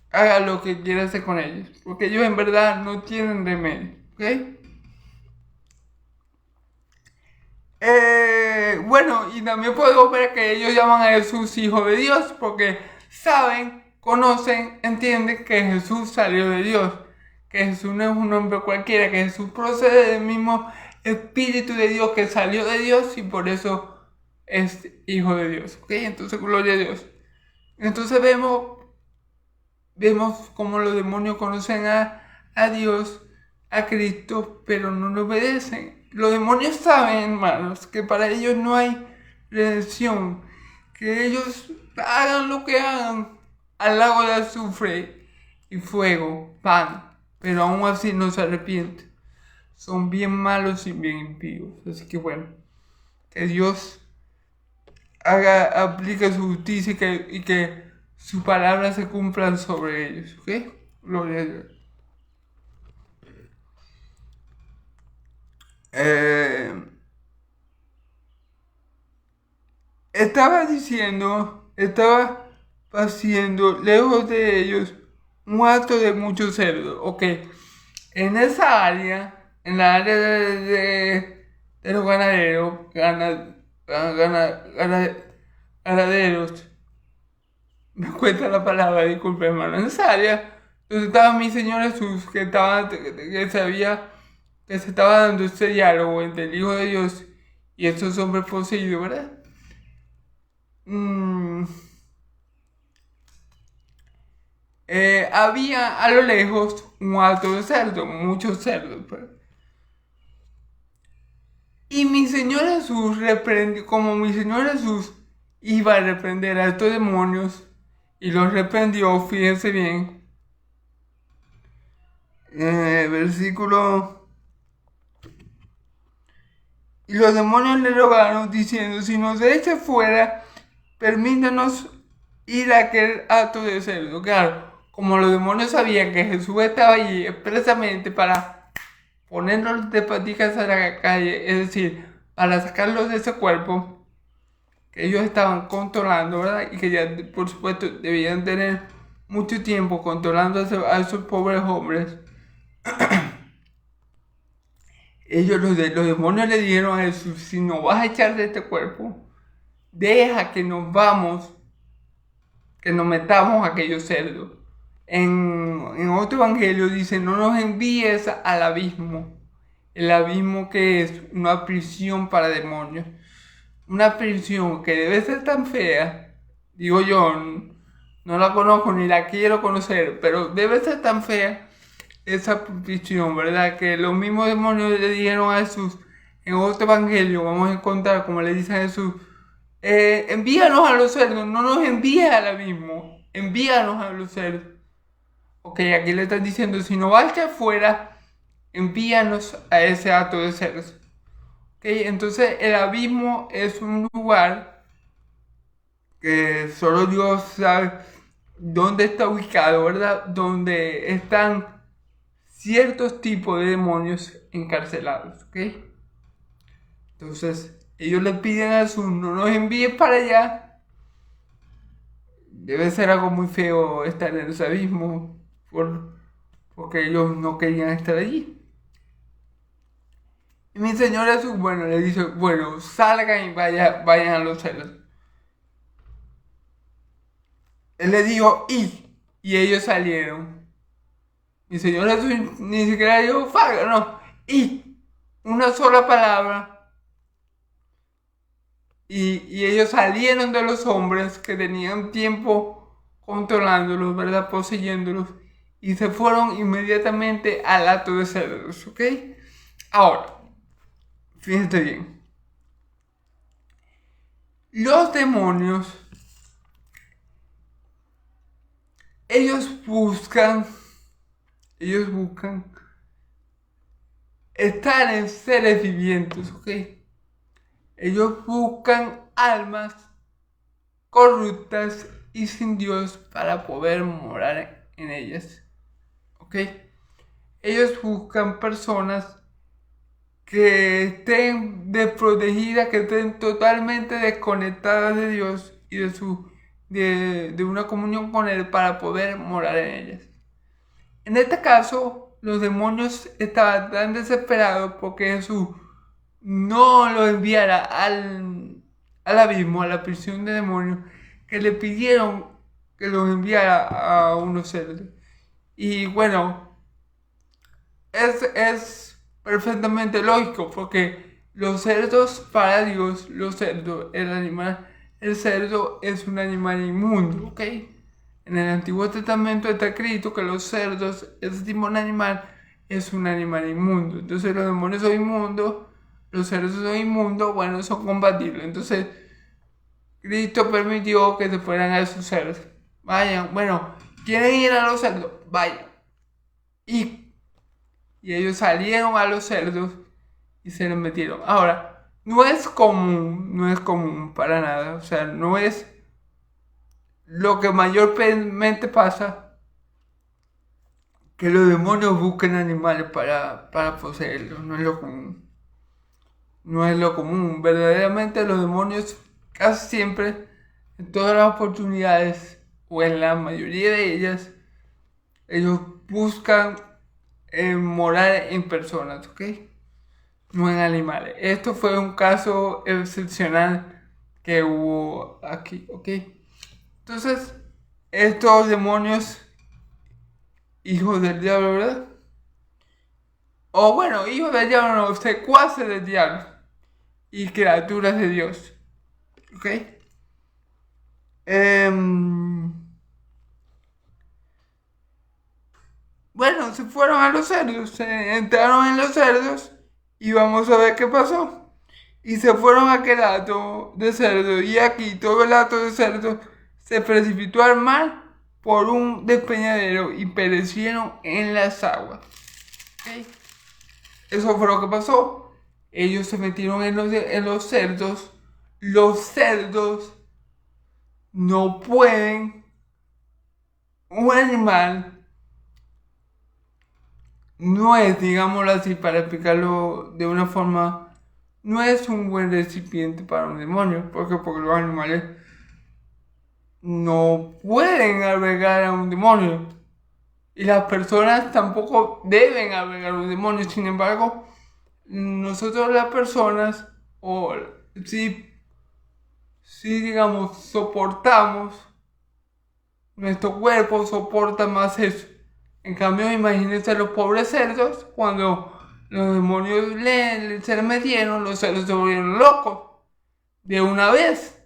A: haga lo que quiera hacer con ellos, porque ellos en verdad no tienen remedio, ¿ok? Bueno, y también podemos ver que ellos llaman a Jesús Hijo de Dios, porque saben, conocen, entienden que Jesús salió de Dios, que Jesús no es un hombre cualquiera, que Jesús procede del mismo Espíritu de Dios que salió de Dios y por eso es Hijo de Dios, ¿ok? Entonces, gloria a Dios. Entonces vemos cómo los demonios conocen a Dios, a Cristo, pero no lo obedecen. Los demonios saben, hermanos, que para ellos no hay redención, que ellos hagan lo que hagan, al lago de azufre y fuego van, pero aún así no se arrepienten. Son bien malos y bien impíos. Así que bueno, que Dios aplique su justicia y que sus palabras se cumplan sobre ellos, ¿ok? Gloria a Dios. Estaba haciendo lejos de ellos un acto de muchos cerdos, ok. En esa área, en la área de los ganaderos, me cuenta la palabra, disculpe hermano, necesaria. Entonces estaba mi Señor Jesús que sabía que se estaba dando este diálogo entre el Hijo de Dios y estos hombres poseídos, ¿verdad? Había a lo lejos un hato de cerdo, muchos cerdos, pues. Y mi Señor Jesús reprendió, como mi Señor Jesús iba a reprender a estos demonios y los reprendió, fíjense bien. Versículo. Y los demonios le rogaron diciendo: si nos echa fuera, permítanos ir a aquel hato de cerdo. Claro, como los demonios sabían que Jesús estaba allí expresamente para ponerlos de paticas a la calle, es decir, para sacarlos de ese cuerpo que ellos estaban controlando, ¿verdad? Y que ya, por supuesto, debían tener mucho tiempo controlando a esos pobres hombres. Los demonios le dijeron a Jesús: si nos vas a echar de este cuerpo, deja que nos vamos, que nos metamos a aquellos cerdos. En otro evangelio dice: no nos envíes al abismo. El abismo, que es una prisión para demonios. Una prisión que debe ser tan fea, digo yo, no la conozco ni la quiero conocer, pero debe ser tan fea esa prisión, ¿verdad? Que los mismos demonios le dijeron a Jesús. En otro evangelio vamos a encontrar como le dice a Jesús: envíanos a los cerdos, no nos envíes al abismo, envíanos a los cerdos. Ok, aquí le están diciendo: si no vas afuera, envíanos a ese hato de cerdos. Ok, entonces el abismo es un lugar que solo Dios sabe dónde está ubicado, ¿verdad? Donde están ciertos tipos de demonios encarcelados, ¿ok? Entonces, ellos le piden a Jesús: no nos envíes para allá. Debe ser algo muy feo estar en ese abismo, porque ellos no querían estar allí. Y mi Señor Jesús, bueno, le dice: bueno, salgan y vayan a los cerdos. Él le dijo: y ellos salieron. Mi Señor Jesús ni siquiera dijo: faga, no, una sola palabra. Y ellos salieron de los hombres que tenían tiempo controlándolos, ¿verdad? Poseyéndolos. Y se fueron inmediatamente al hato de cerdos, ¿ok? Ahora, fíjense bien. Los demonios, ellos buscan estar en seres vivientes, ¿ok? Ellos buscan almas corruptas y sin Dios para poder morar en ellas, ¿ok? Ellos buscan personas que estén desprotegidas, que estén totalmente desconectadas de Dios y de una comunión con Él para poder morar en ellas. En este caso, los demonios estaban tan desesperados porque Jesús no lo enviara al abismo, a la prisión de demonios, que le pidieron que los enviara a unos cerdos. Y bueno, es perfectamente lógico, porque los cerdos, para Dios, el cerdo es un animal inmundo, ¿ok? En el Antiguo Testamento está escrito que los cerdos, ese tipo de animal, es un animal inmundo. Entonces los demonios son inmundos, los cerdos son inmundos, bueno, son compatibles. Entonces Cristo permitió que se fueran a esos cerdos. Vayan, bueno, ¿quieren ir a los cerdos? Vayan. Y ellos salieron a los cerdos y se les metieron. Ahora, no es común para nada. O sea, no es lo que mayormente pasa, que los demonios busquen animales para poseerlos. No es lo común. No es lo común. Verdaderamente los demonios casi siempre, en todas las oportunidades, o en la mayoría de ellas, ellos buscan morar en personas, ¿ok? No en animales. Esto fue un caso excepcional que hubo aquí, ¿ok? Entonces, estos demonios, hijos del diablo, ¿verdad? O bueno, hijos del diablo no, secuaces del diablo y criaturas de Dios. ¿Ok? Bueno, se fueron a los cerdos, se entraron en los cerdos y vamos a ver qué pasó. Y se fueron a aquel hato de cerdo y aquí todo el hato de cerdo se precipitó al mar por un despeñadero y perecieron en las aguas. ¿Okay? Eso fue lo que pasó. Ellos se metieron en los cerdos. Los cerdos no pueden, un animal no es, digámoslo así, para explicarlo de una forma, no es un buen recipiente para un demonio. ¿Por qué? Porque los animales no pueden albergar a un demonio. Y las personas tampoco deben albergar a un demonio. Sin embargo, nosotros las personas, o si digamos, soportamos, nuestro cuerpo soporta más eso. En cambio, imagínense los pobres cerdos, cuando los demonios se les metieron, los cerdos se volvieron locos de una vez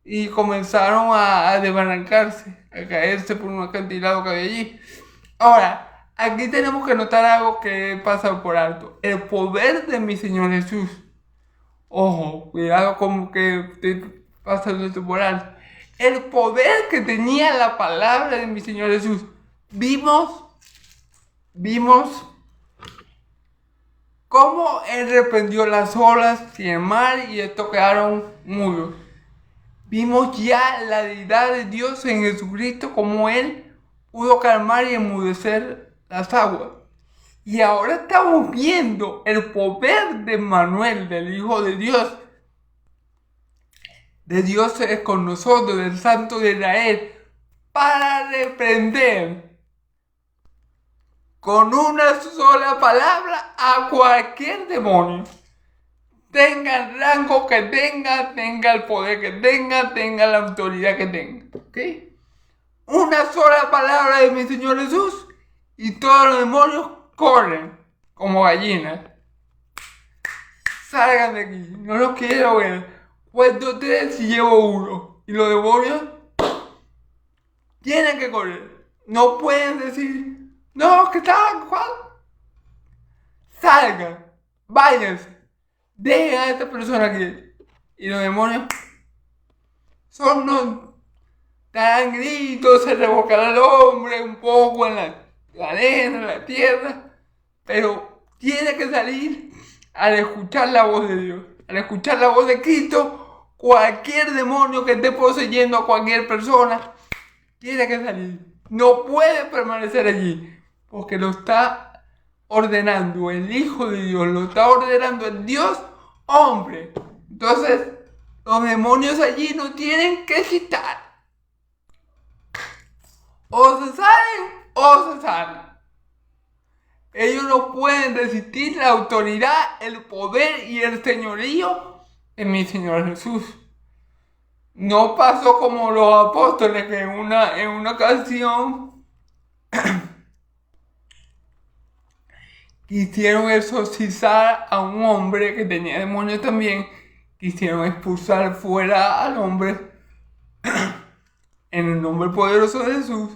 A: y comenzaron a desbarrancarse, a caerse por un acantilado que había allí. Ahora, aquí tenemos que notar algo que pasa por alto: el poder de mi Señor Jesús. Ojo, cuidado como que estoy pasando esto por alto. El poder que tenía la palabra de mi Señor Jesús. Vimos cómo Él reprendió las olas y el mar y estos quedaron mudos. Vimos ya la deidad de Dios en Jesucristo, como Él pudo calmar y enmudecer las aguas. Y ahora estamos viendo el poder de Manuel, del Hijo de Dios es con nosotros, del Santo de Israel, para reprender con una sola palabra a cualquier demonio. Tenga el rango que tenga el poder que tenga la autoridad que tenga. ¿Ok? Una sola palabra de mi Señor Jesús y todos los demonios corren como gallinas. Salgan de aquí, no los quiero ver. Cuento 3 y llevo 1. Y los demonios tienen que correr. No pueden decir, no, que estaban jugando. Salgan, váyanse, dejen a esta persona aquí. Y los demonios son no dan gritos, se revolcará el hombre un poco en la arena, en la tierra, pero tiene que salir al escuchar la voz de Dios, al escuchar la voz de Cristo. Cualquier demonio que esté poseyendo a cualquier persona tiene que salir, no puede permanecer allí, porque lo está ordenando el Hijo de Dios, lo está ordenando el Dios hombre. Entonces los demonios allí no tienen que quitar. O se salen o se salen. Ellos no pueden resistir la autoridad, el poder y el señorío de mi Señor Jesús. No pasó como los apóstoles que en una ocasión quisieron exorcizar a un hombre que tenía demonios también. Quisieron expulsar fuera al hombre en el nombre poderoso de Jesús,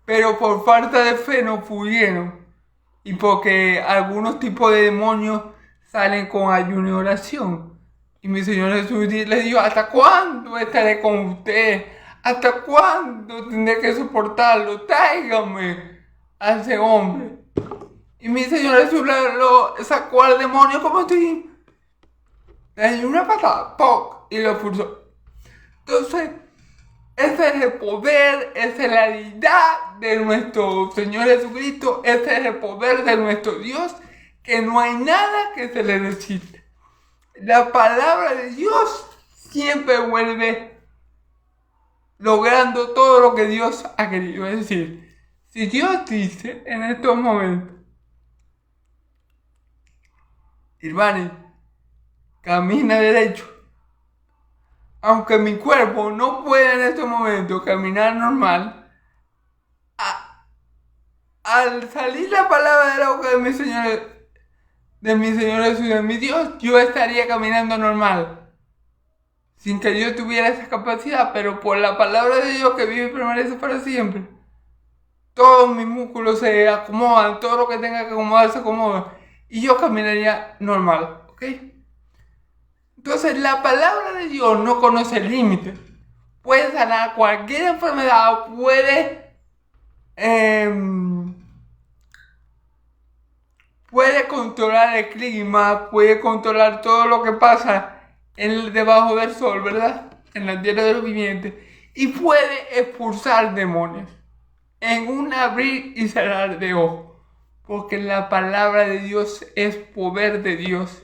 A: pero por falta de fe no pudieron, y porque algunos tipos de demonios salen con ayuno y oración. Y mi Señor Jesús le dijo: ¿hasta cuándo estaré con usted? ¿Hasta cuándo tendré que soportarlo? Tráigame a ese hombre. Y mi Señor Jesús lo sacó al demonio como si le dio una patada, ¡poc!, y lo expulsó. Entonces, ese es el poder, esa es la deidad de nuestro Señor Jesucristo, ese es el poder de nuestro Dios, que no hay nada que se le resista. La palabra de Dios siempre vuelve logrando todo lo que Dios ha querido. Es decir, si Dios dice en estos momentos: Irvani, camina derecho, aunque mi cuerpo no pueda en este momento caminar normal, al salir la palabra de la boca de mi Señor Jesús, de mi Dios, yo estaría caminando normal, sin que yo tuviera esa capacidad, pero por la palabra de Dios que vive y permanece para siempre, todos mis músculos se acomodan, todo lo que tenga que acomodar se acomoda, y yo caminaría normal, ¿ok? Entonces la palabra de Dios no conoce límites, puede sanar cualquier enfermedad, puede controlar el clima, puede controlar todo lo que pasa debajo del sol, ¿verdad? En la tierra de los vivientes. Y puede expulsar demonios en un abrir y cerrar de ojos. Porque la palabra de Dios es poder de Dios.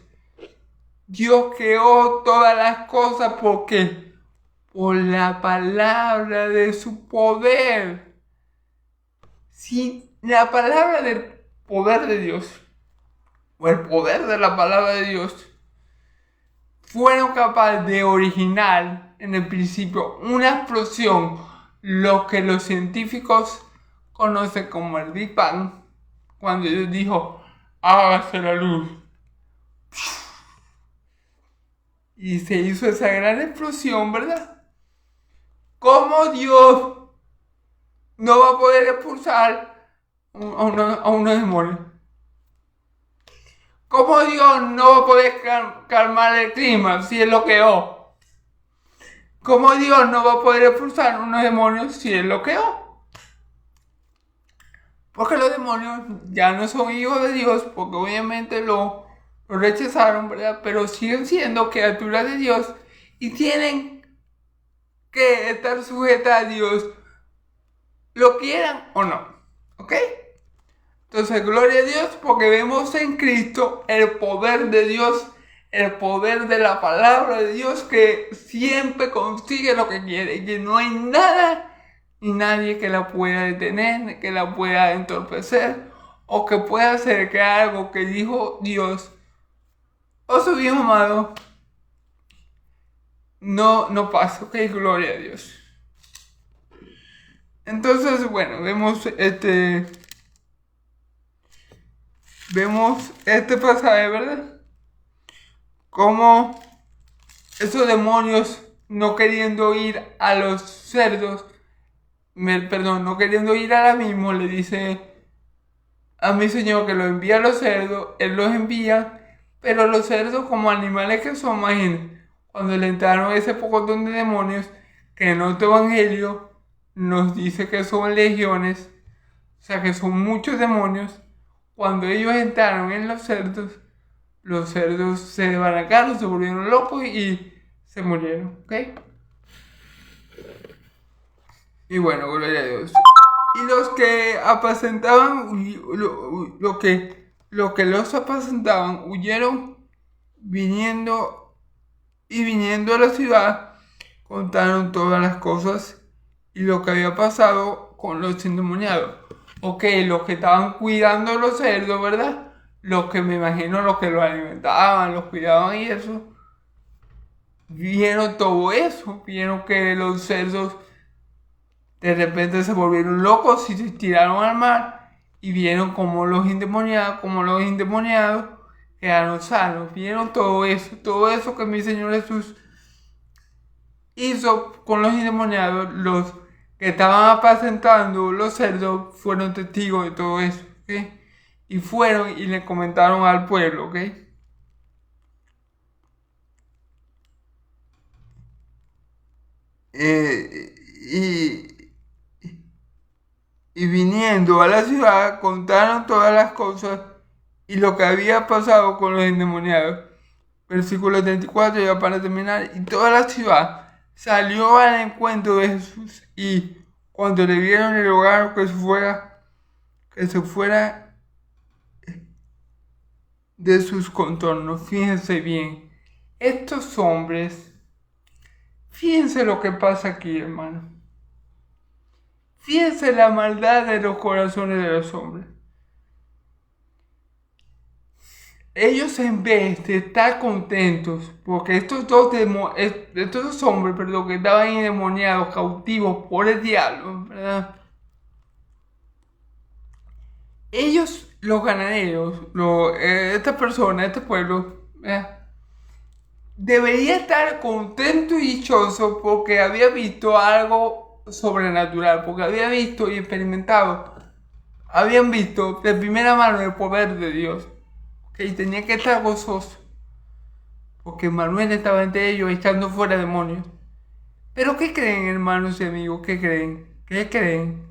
A: Dios creó todas las cosas porque por la palabra de su poder. Si la palabra del poder de Dios o el poder de la palabra de Dios fueron capaces de originar en el principio una explosión, lo que los científicos conocen como el Big Bang, cuando Dios dijo, hágase la luz. Y se hizo esa gran explosión, ¿verdad? ¿Cómo Dios no va a poder expulsar a unos demonios? ¿Cómo Dios no va a poder calmar el clima si Él lo creó? ¿Cómo Dios no va a poder expulsar unos demonios si Él lo creó? Porque los demonios ya no son hijos de Dios, porque obviamente lo rechazaron, ¿verdad? Pero siguen siendo criaturas de Dios y tienen que estar sujetas a Dios, lo quieran o no, ¿ok? Entonces, gloria a Dios, porque vemos en Cristo el poder de Dios, el poder de la palabra de Dios, que siempre consigue lo que quiere, y que no hay nada ni nadie que la pueda detener, que la pueda entorpecer, o que pueda hacer que algo que dijo Dios o su Hijo amado no pase, ok, gloria a Dios. Entonces, bueno, vemos este pasaje, ¿verdad? Como esos demonios no queriendo ir a los cerdos, no queriendo ir al abismo, le dice a mi Señor que lo envía a los cerdos, Él los envía, pero los cerdos como animales que son, imagínense, cuando le entraron ese pocotón de demonios, que en otro evangelio nos dice que son legiones, o sea que son muchos demonios. Cuando ellos entraron en los cerdos se desbarrancaron, se volvieron locos y se murieron, ¿ok? Y bueno, gloria a Dios. Y los que apacentaban, lo que los apacentaban, huyeron viniendo a la ciudad, contaron todas las cosas y lo que había pasado con los endemoniados. Ok, los que estaban cuidando los cerdos, ¿verdad? Los que me imagino, los que los alimentaban, los cuidaban y eso, vieron todo eso, vieron que los cerdos de repente se volvieron locos y se tiraron al mar y vieron como los endemoniados quedaron sanos, vieron todo eso que mi Señor Jesús hizo con los endemoniados. Los que estaban apacentando los cerdos fueron testigos de todo eso, ¿ok? Y fueron y le comentaron al pueblo, ¿ok? Y viniendo a la ciudad contaron todas las cosas y lo que había pasado con los endemoniados. Versículo 34, ya para terminar. Y toda la ciudad salió al encuentro de Jesús y cuando le vieron le rogaron que se fuera de sus contornos. Fíjense bien, estos hombres, fíjense lo que pasa aquí, hermano. Fíjense la maldad de los corazones de los hombres. ellos en vez de estar contentos, porque estos dos hombres, perdón, que estaban endemoniados, cautivos por el diablo, ¿verdad? Ellos, los ganaderos, esta persona, este pueblo, ¿verdad? Debería estar contento y dichoso porque había visto algo sobrenatural, porque había visto y experimentado, habían visto de primera mano el poder de Dios. Y tenía que estar gozoso, porque Manuel estaba entre ellos echando fuera demonios. Pero ¿qué creen, hermanos y amigos? ¿Qué creen? ¿Qué creen?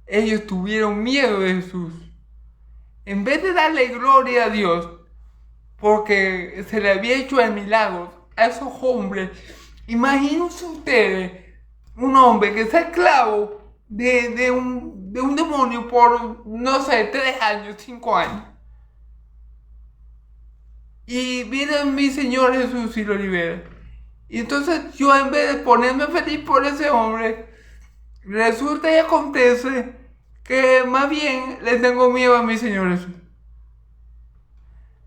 A: Ellos tuvieron miedo de Jesús. En vez de darle gloria a Dios, porque se le había hecho el milagro a esos hombres. Imagínense ustedes un hombre que sea esclavo de un demonio por, no sé, 3 años, 5 años. Y viene mi Señor Jesús y lo libera. Y entonces yo, en vez de ponerme feliz por ese hombre, resulta y acontece que más bien le tengo miedo a mi Señor Jesús.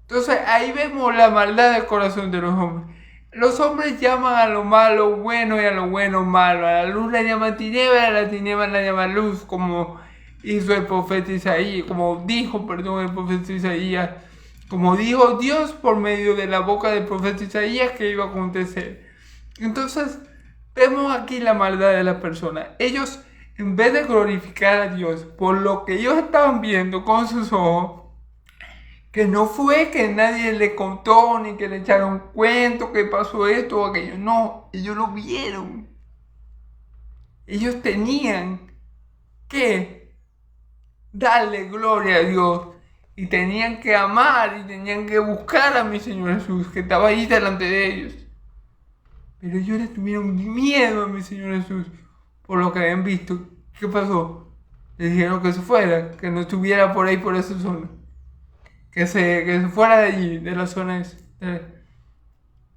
A: Entonces ahí vemos la maldad del corazón de los hombres. Los hombres llaman a lo malo bueno y a lo bueno malo. A la luz la llaman tiniebla, a la tiniebla la llaman luz, como hizo el profeta Isaías, como dijo el profeta Isaías, como dijo Dios por medio de la boca del profeta Isaías que iba a acontecer. Entonces vemos aquí la maldad de las personas. Ellos, en vez de glorificar a Dios por lo que ellos estaban viendo con sus ojos, que no fue que nadie le contó ni que le echaron cuento que pasó esto o aquello. No, ellos lo vieron. Ellos tenían que darle gloria a Dios y tenían que amar y tenían que buscar a mi Señor Jesús que estaba ahí delante de ellos. Pero ellos le tuvieron miedo a mi Señor Jesús por lo que habían visto. ¿Qué pasó? Le dijeron que se fuera, que no estuviera por ahí por esa zona. Que se fuera de allí, de la zona esa.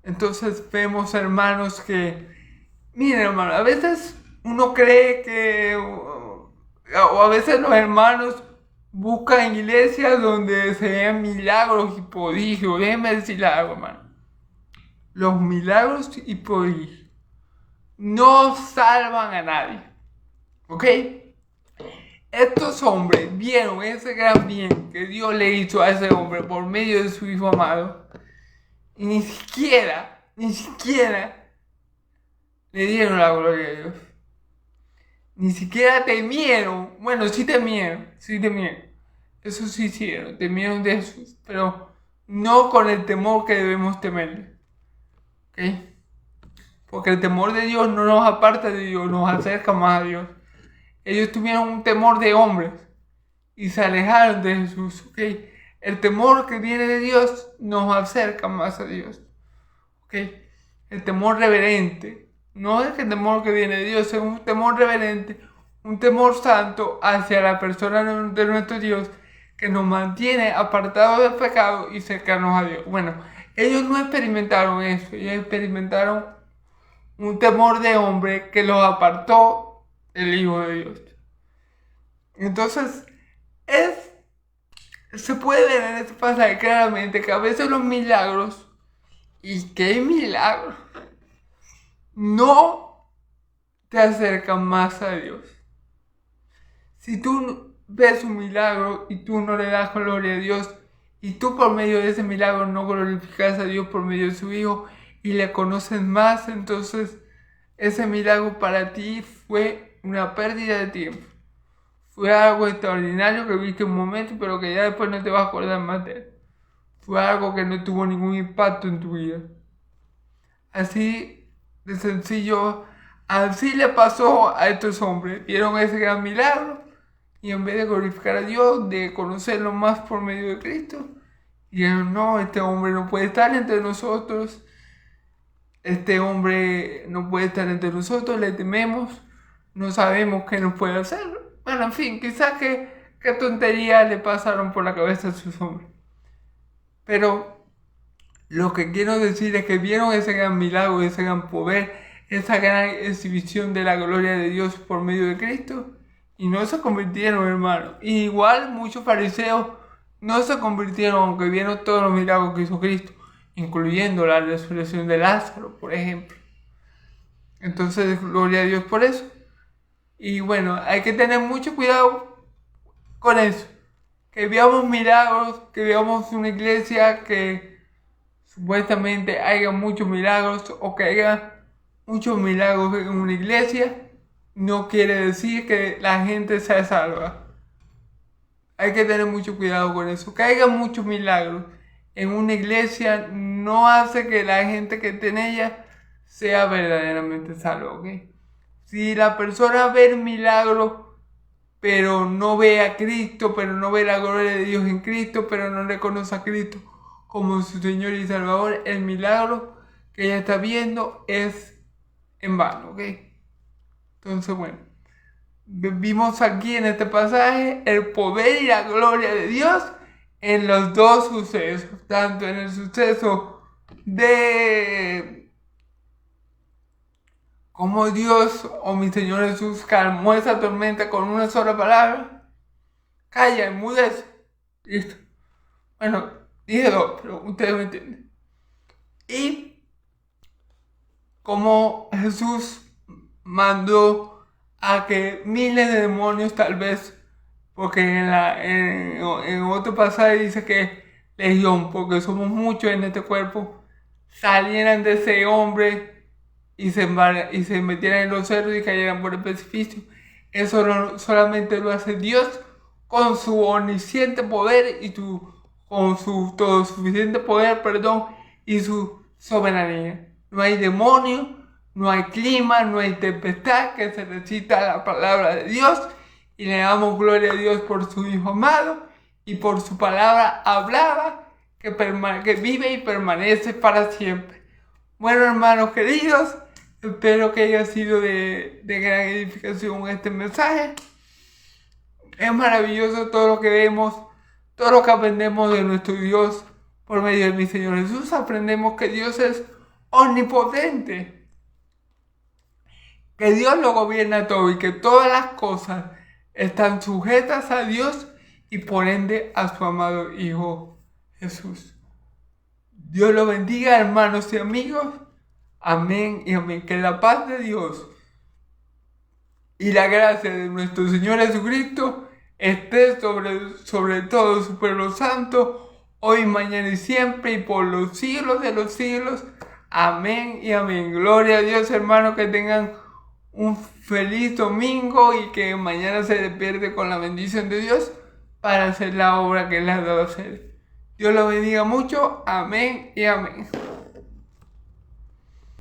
A: Entonces vemos, hermanos, que, miren, hermanos, a veces uno cree que, o a veces los hermanos buscan iglesias donde se vean milagros y prodigios. Déjenme decirle algo, hermano. Los milagros y prodigios no salvan a nadie. ¿Ok? Estos hombres vieron ese gran bien que Dios le hizo a ese hombre por medio de su Hijo amado. Y ni siquiera le dieron la gloria a Dios. Ni siquiera temieron. Bueno, sí temieron. Eso sí hicieron, temieron de Jesús. Pero no con el temor que debemos temerle. ¿Ok? Porque el temor de Dios no nos aparta de Dios, nos acerca más a Dios. Ellos tuvieron un temor de hombres y se alejaron de Jesús. ¿Okay? El temor que viene de Dios nos acerca más a Dios. ¿Okay? El temor reverente. No es el temor que viene de Dios, es un temor reverente, un temor santo hacia la persona de nuestro Dios que nos mantiene apartados del pecado y cercanos a Dios. Bueno, ellos no experimentaron eso, ellos experimentaron un temor de hombre que los apartó del Hijo de Dios. Entonces, se puede ver en este pasaje claramente que a veces los milagros, y qué milagros, no te acercan más a Dios. Si tú ves un milagro y tú no le das gloria a Dios, y tú por medio de ese milagro no glorificas a Dios por medio de su Hijo y le conoces más, entonces ese milagro para ti fue una pérdida de tiempo. Fue algo extraordinario que viste un momento, pero que ya después no te vas a acordar más de él. Fue algo que no tuvo ningún impacto en tu vida. Así de sencillo, así le pasó a estos hombres. Vieron ese gran milagro y en vez de glorificar a Dios, de conocerlo más por medio de Cristo, dijeron, no, este hombre no puede estar entre nosotros. Este hombre no puede estar entre nosotros, le tememos, no sabemos qué nos puede hacer. Bueno, en fin, quizás qué tonterías le pasaron por la cabeza a sus hombres. Pero lo que quiero decir es que vieron ese gran milagro, ese gran poder, esa gran exhibición de la gloria de Dios por medio de Cristo y no se convirtieron, hermano. Y igual muchos fariseos no se convirtieron aunque vieron todos los milagros que hizo Cristo, incluyendo la resurrección de Lázaro, por ejemplo. Entonces, gloria a Dios por eso. Y bueno, hay que tener mucho cuidado con eso. Que veamos milagros, que veamos una iglesia que supuestamente haya muchos milagros o que haya muchos milagros en una iglesia, no quiere decir que la gente sea salva. Hay que tener mucho cuidado con eso. Que haya muchos milagros en una iglesia no hace que la gente que esté en ella sea verdaderamente salva, ¿ok? Si la persona ve el milagro, pero no ve a Cristo, pero no ve la gloria de Dios en Cristo, pero no reconoce a Cristo como su Señor y Salvador, el milagro que ella está viendo es en vano, ¿ok? Entonces, bueno, vimos aquí en este pasaje el poder y la gloria de Dios en los dos sucesos, tanto en el suceso de cómo Dios o mi Señor Jesús calmó esa tormenta con una sola palabra. Calla, enmudece. Listo. Bueno, dije dos, pero ustedes me entienden. Y como Jesús mandó a que miles de demonios, tal vez, porque en otro pasaje dice que legión, porque somos muchos en este cuerpo, salieran de ese hombre y se metieran en los cerros y cayeran por el precipicio. Eso solamente lo hace Dios con su omnisciente poder y con su todo suficiente poder, y su soberanía. No hay demonio, no hay clima, no hay tempestad que se resista a la palabra de Dios, y le damos gloria a Dios por su Hijo amado y por su palabra hablada que vive y permanece para siempre. Bueno, hermanos queridos, espero que haya sido de gran edificación este mensaje. Es maravilloso todo lo que vemos, todo lo que aprendemos de nuestro Dios por medio de mi Señor Jesús. Aprendemos que Dios es omnipotente, que Dios lo gobierna todo y que todas las cosas están sujetas a Dios y por ende a su amado Hijo Jesús. Dios lo bendiga, hermanos y amigos. Amén y amén. Que la paz de Dios y la gracia de nuestro Señor Jesucristo esté sobre todo su pueblo santo, hoy, mañana y siempre, y por los siglos de los siglos. Amén y amén. Gloria a Dios, hermanos, que tengan un feliz domingo y que mañana se despierte con la bendición de Dios para hacer la obra que les ha dado hacer. Dios los bendiga mucho. Amén y amén.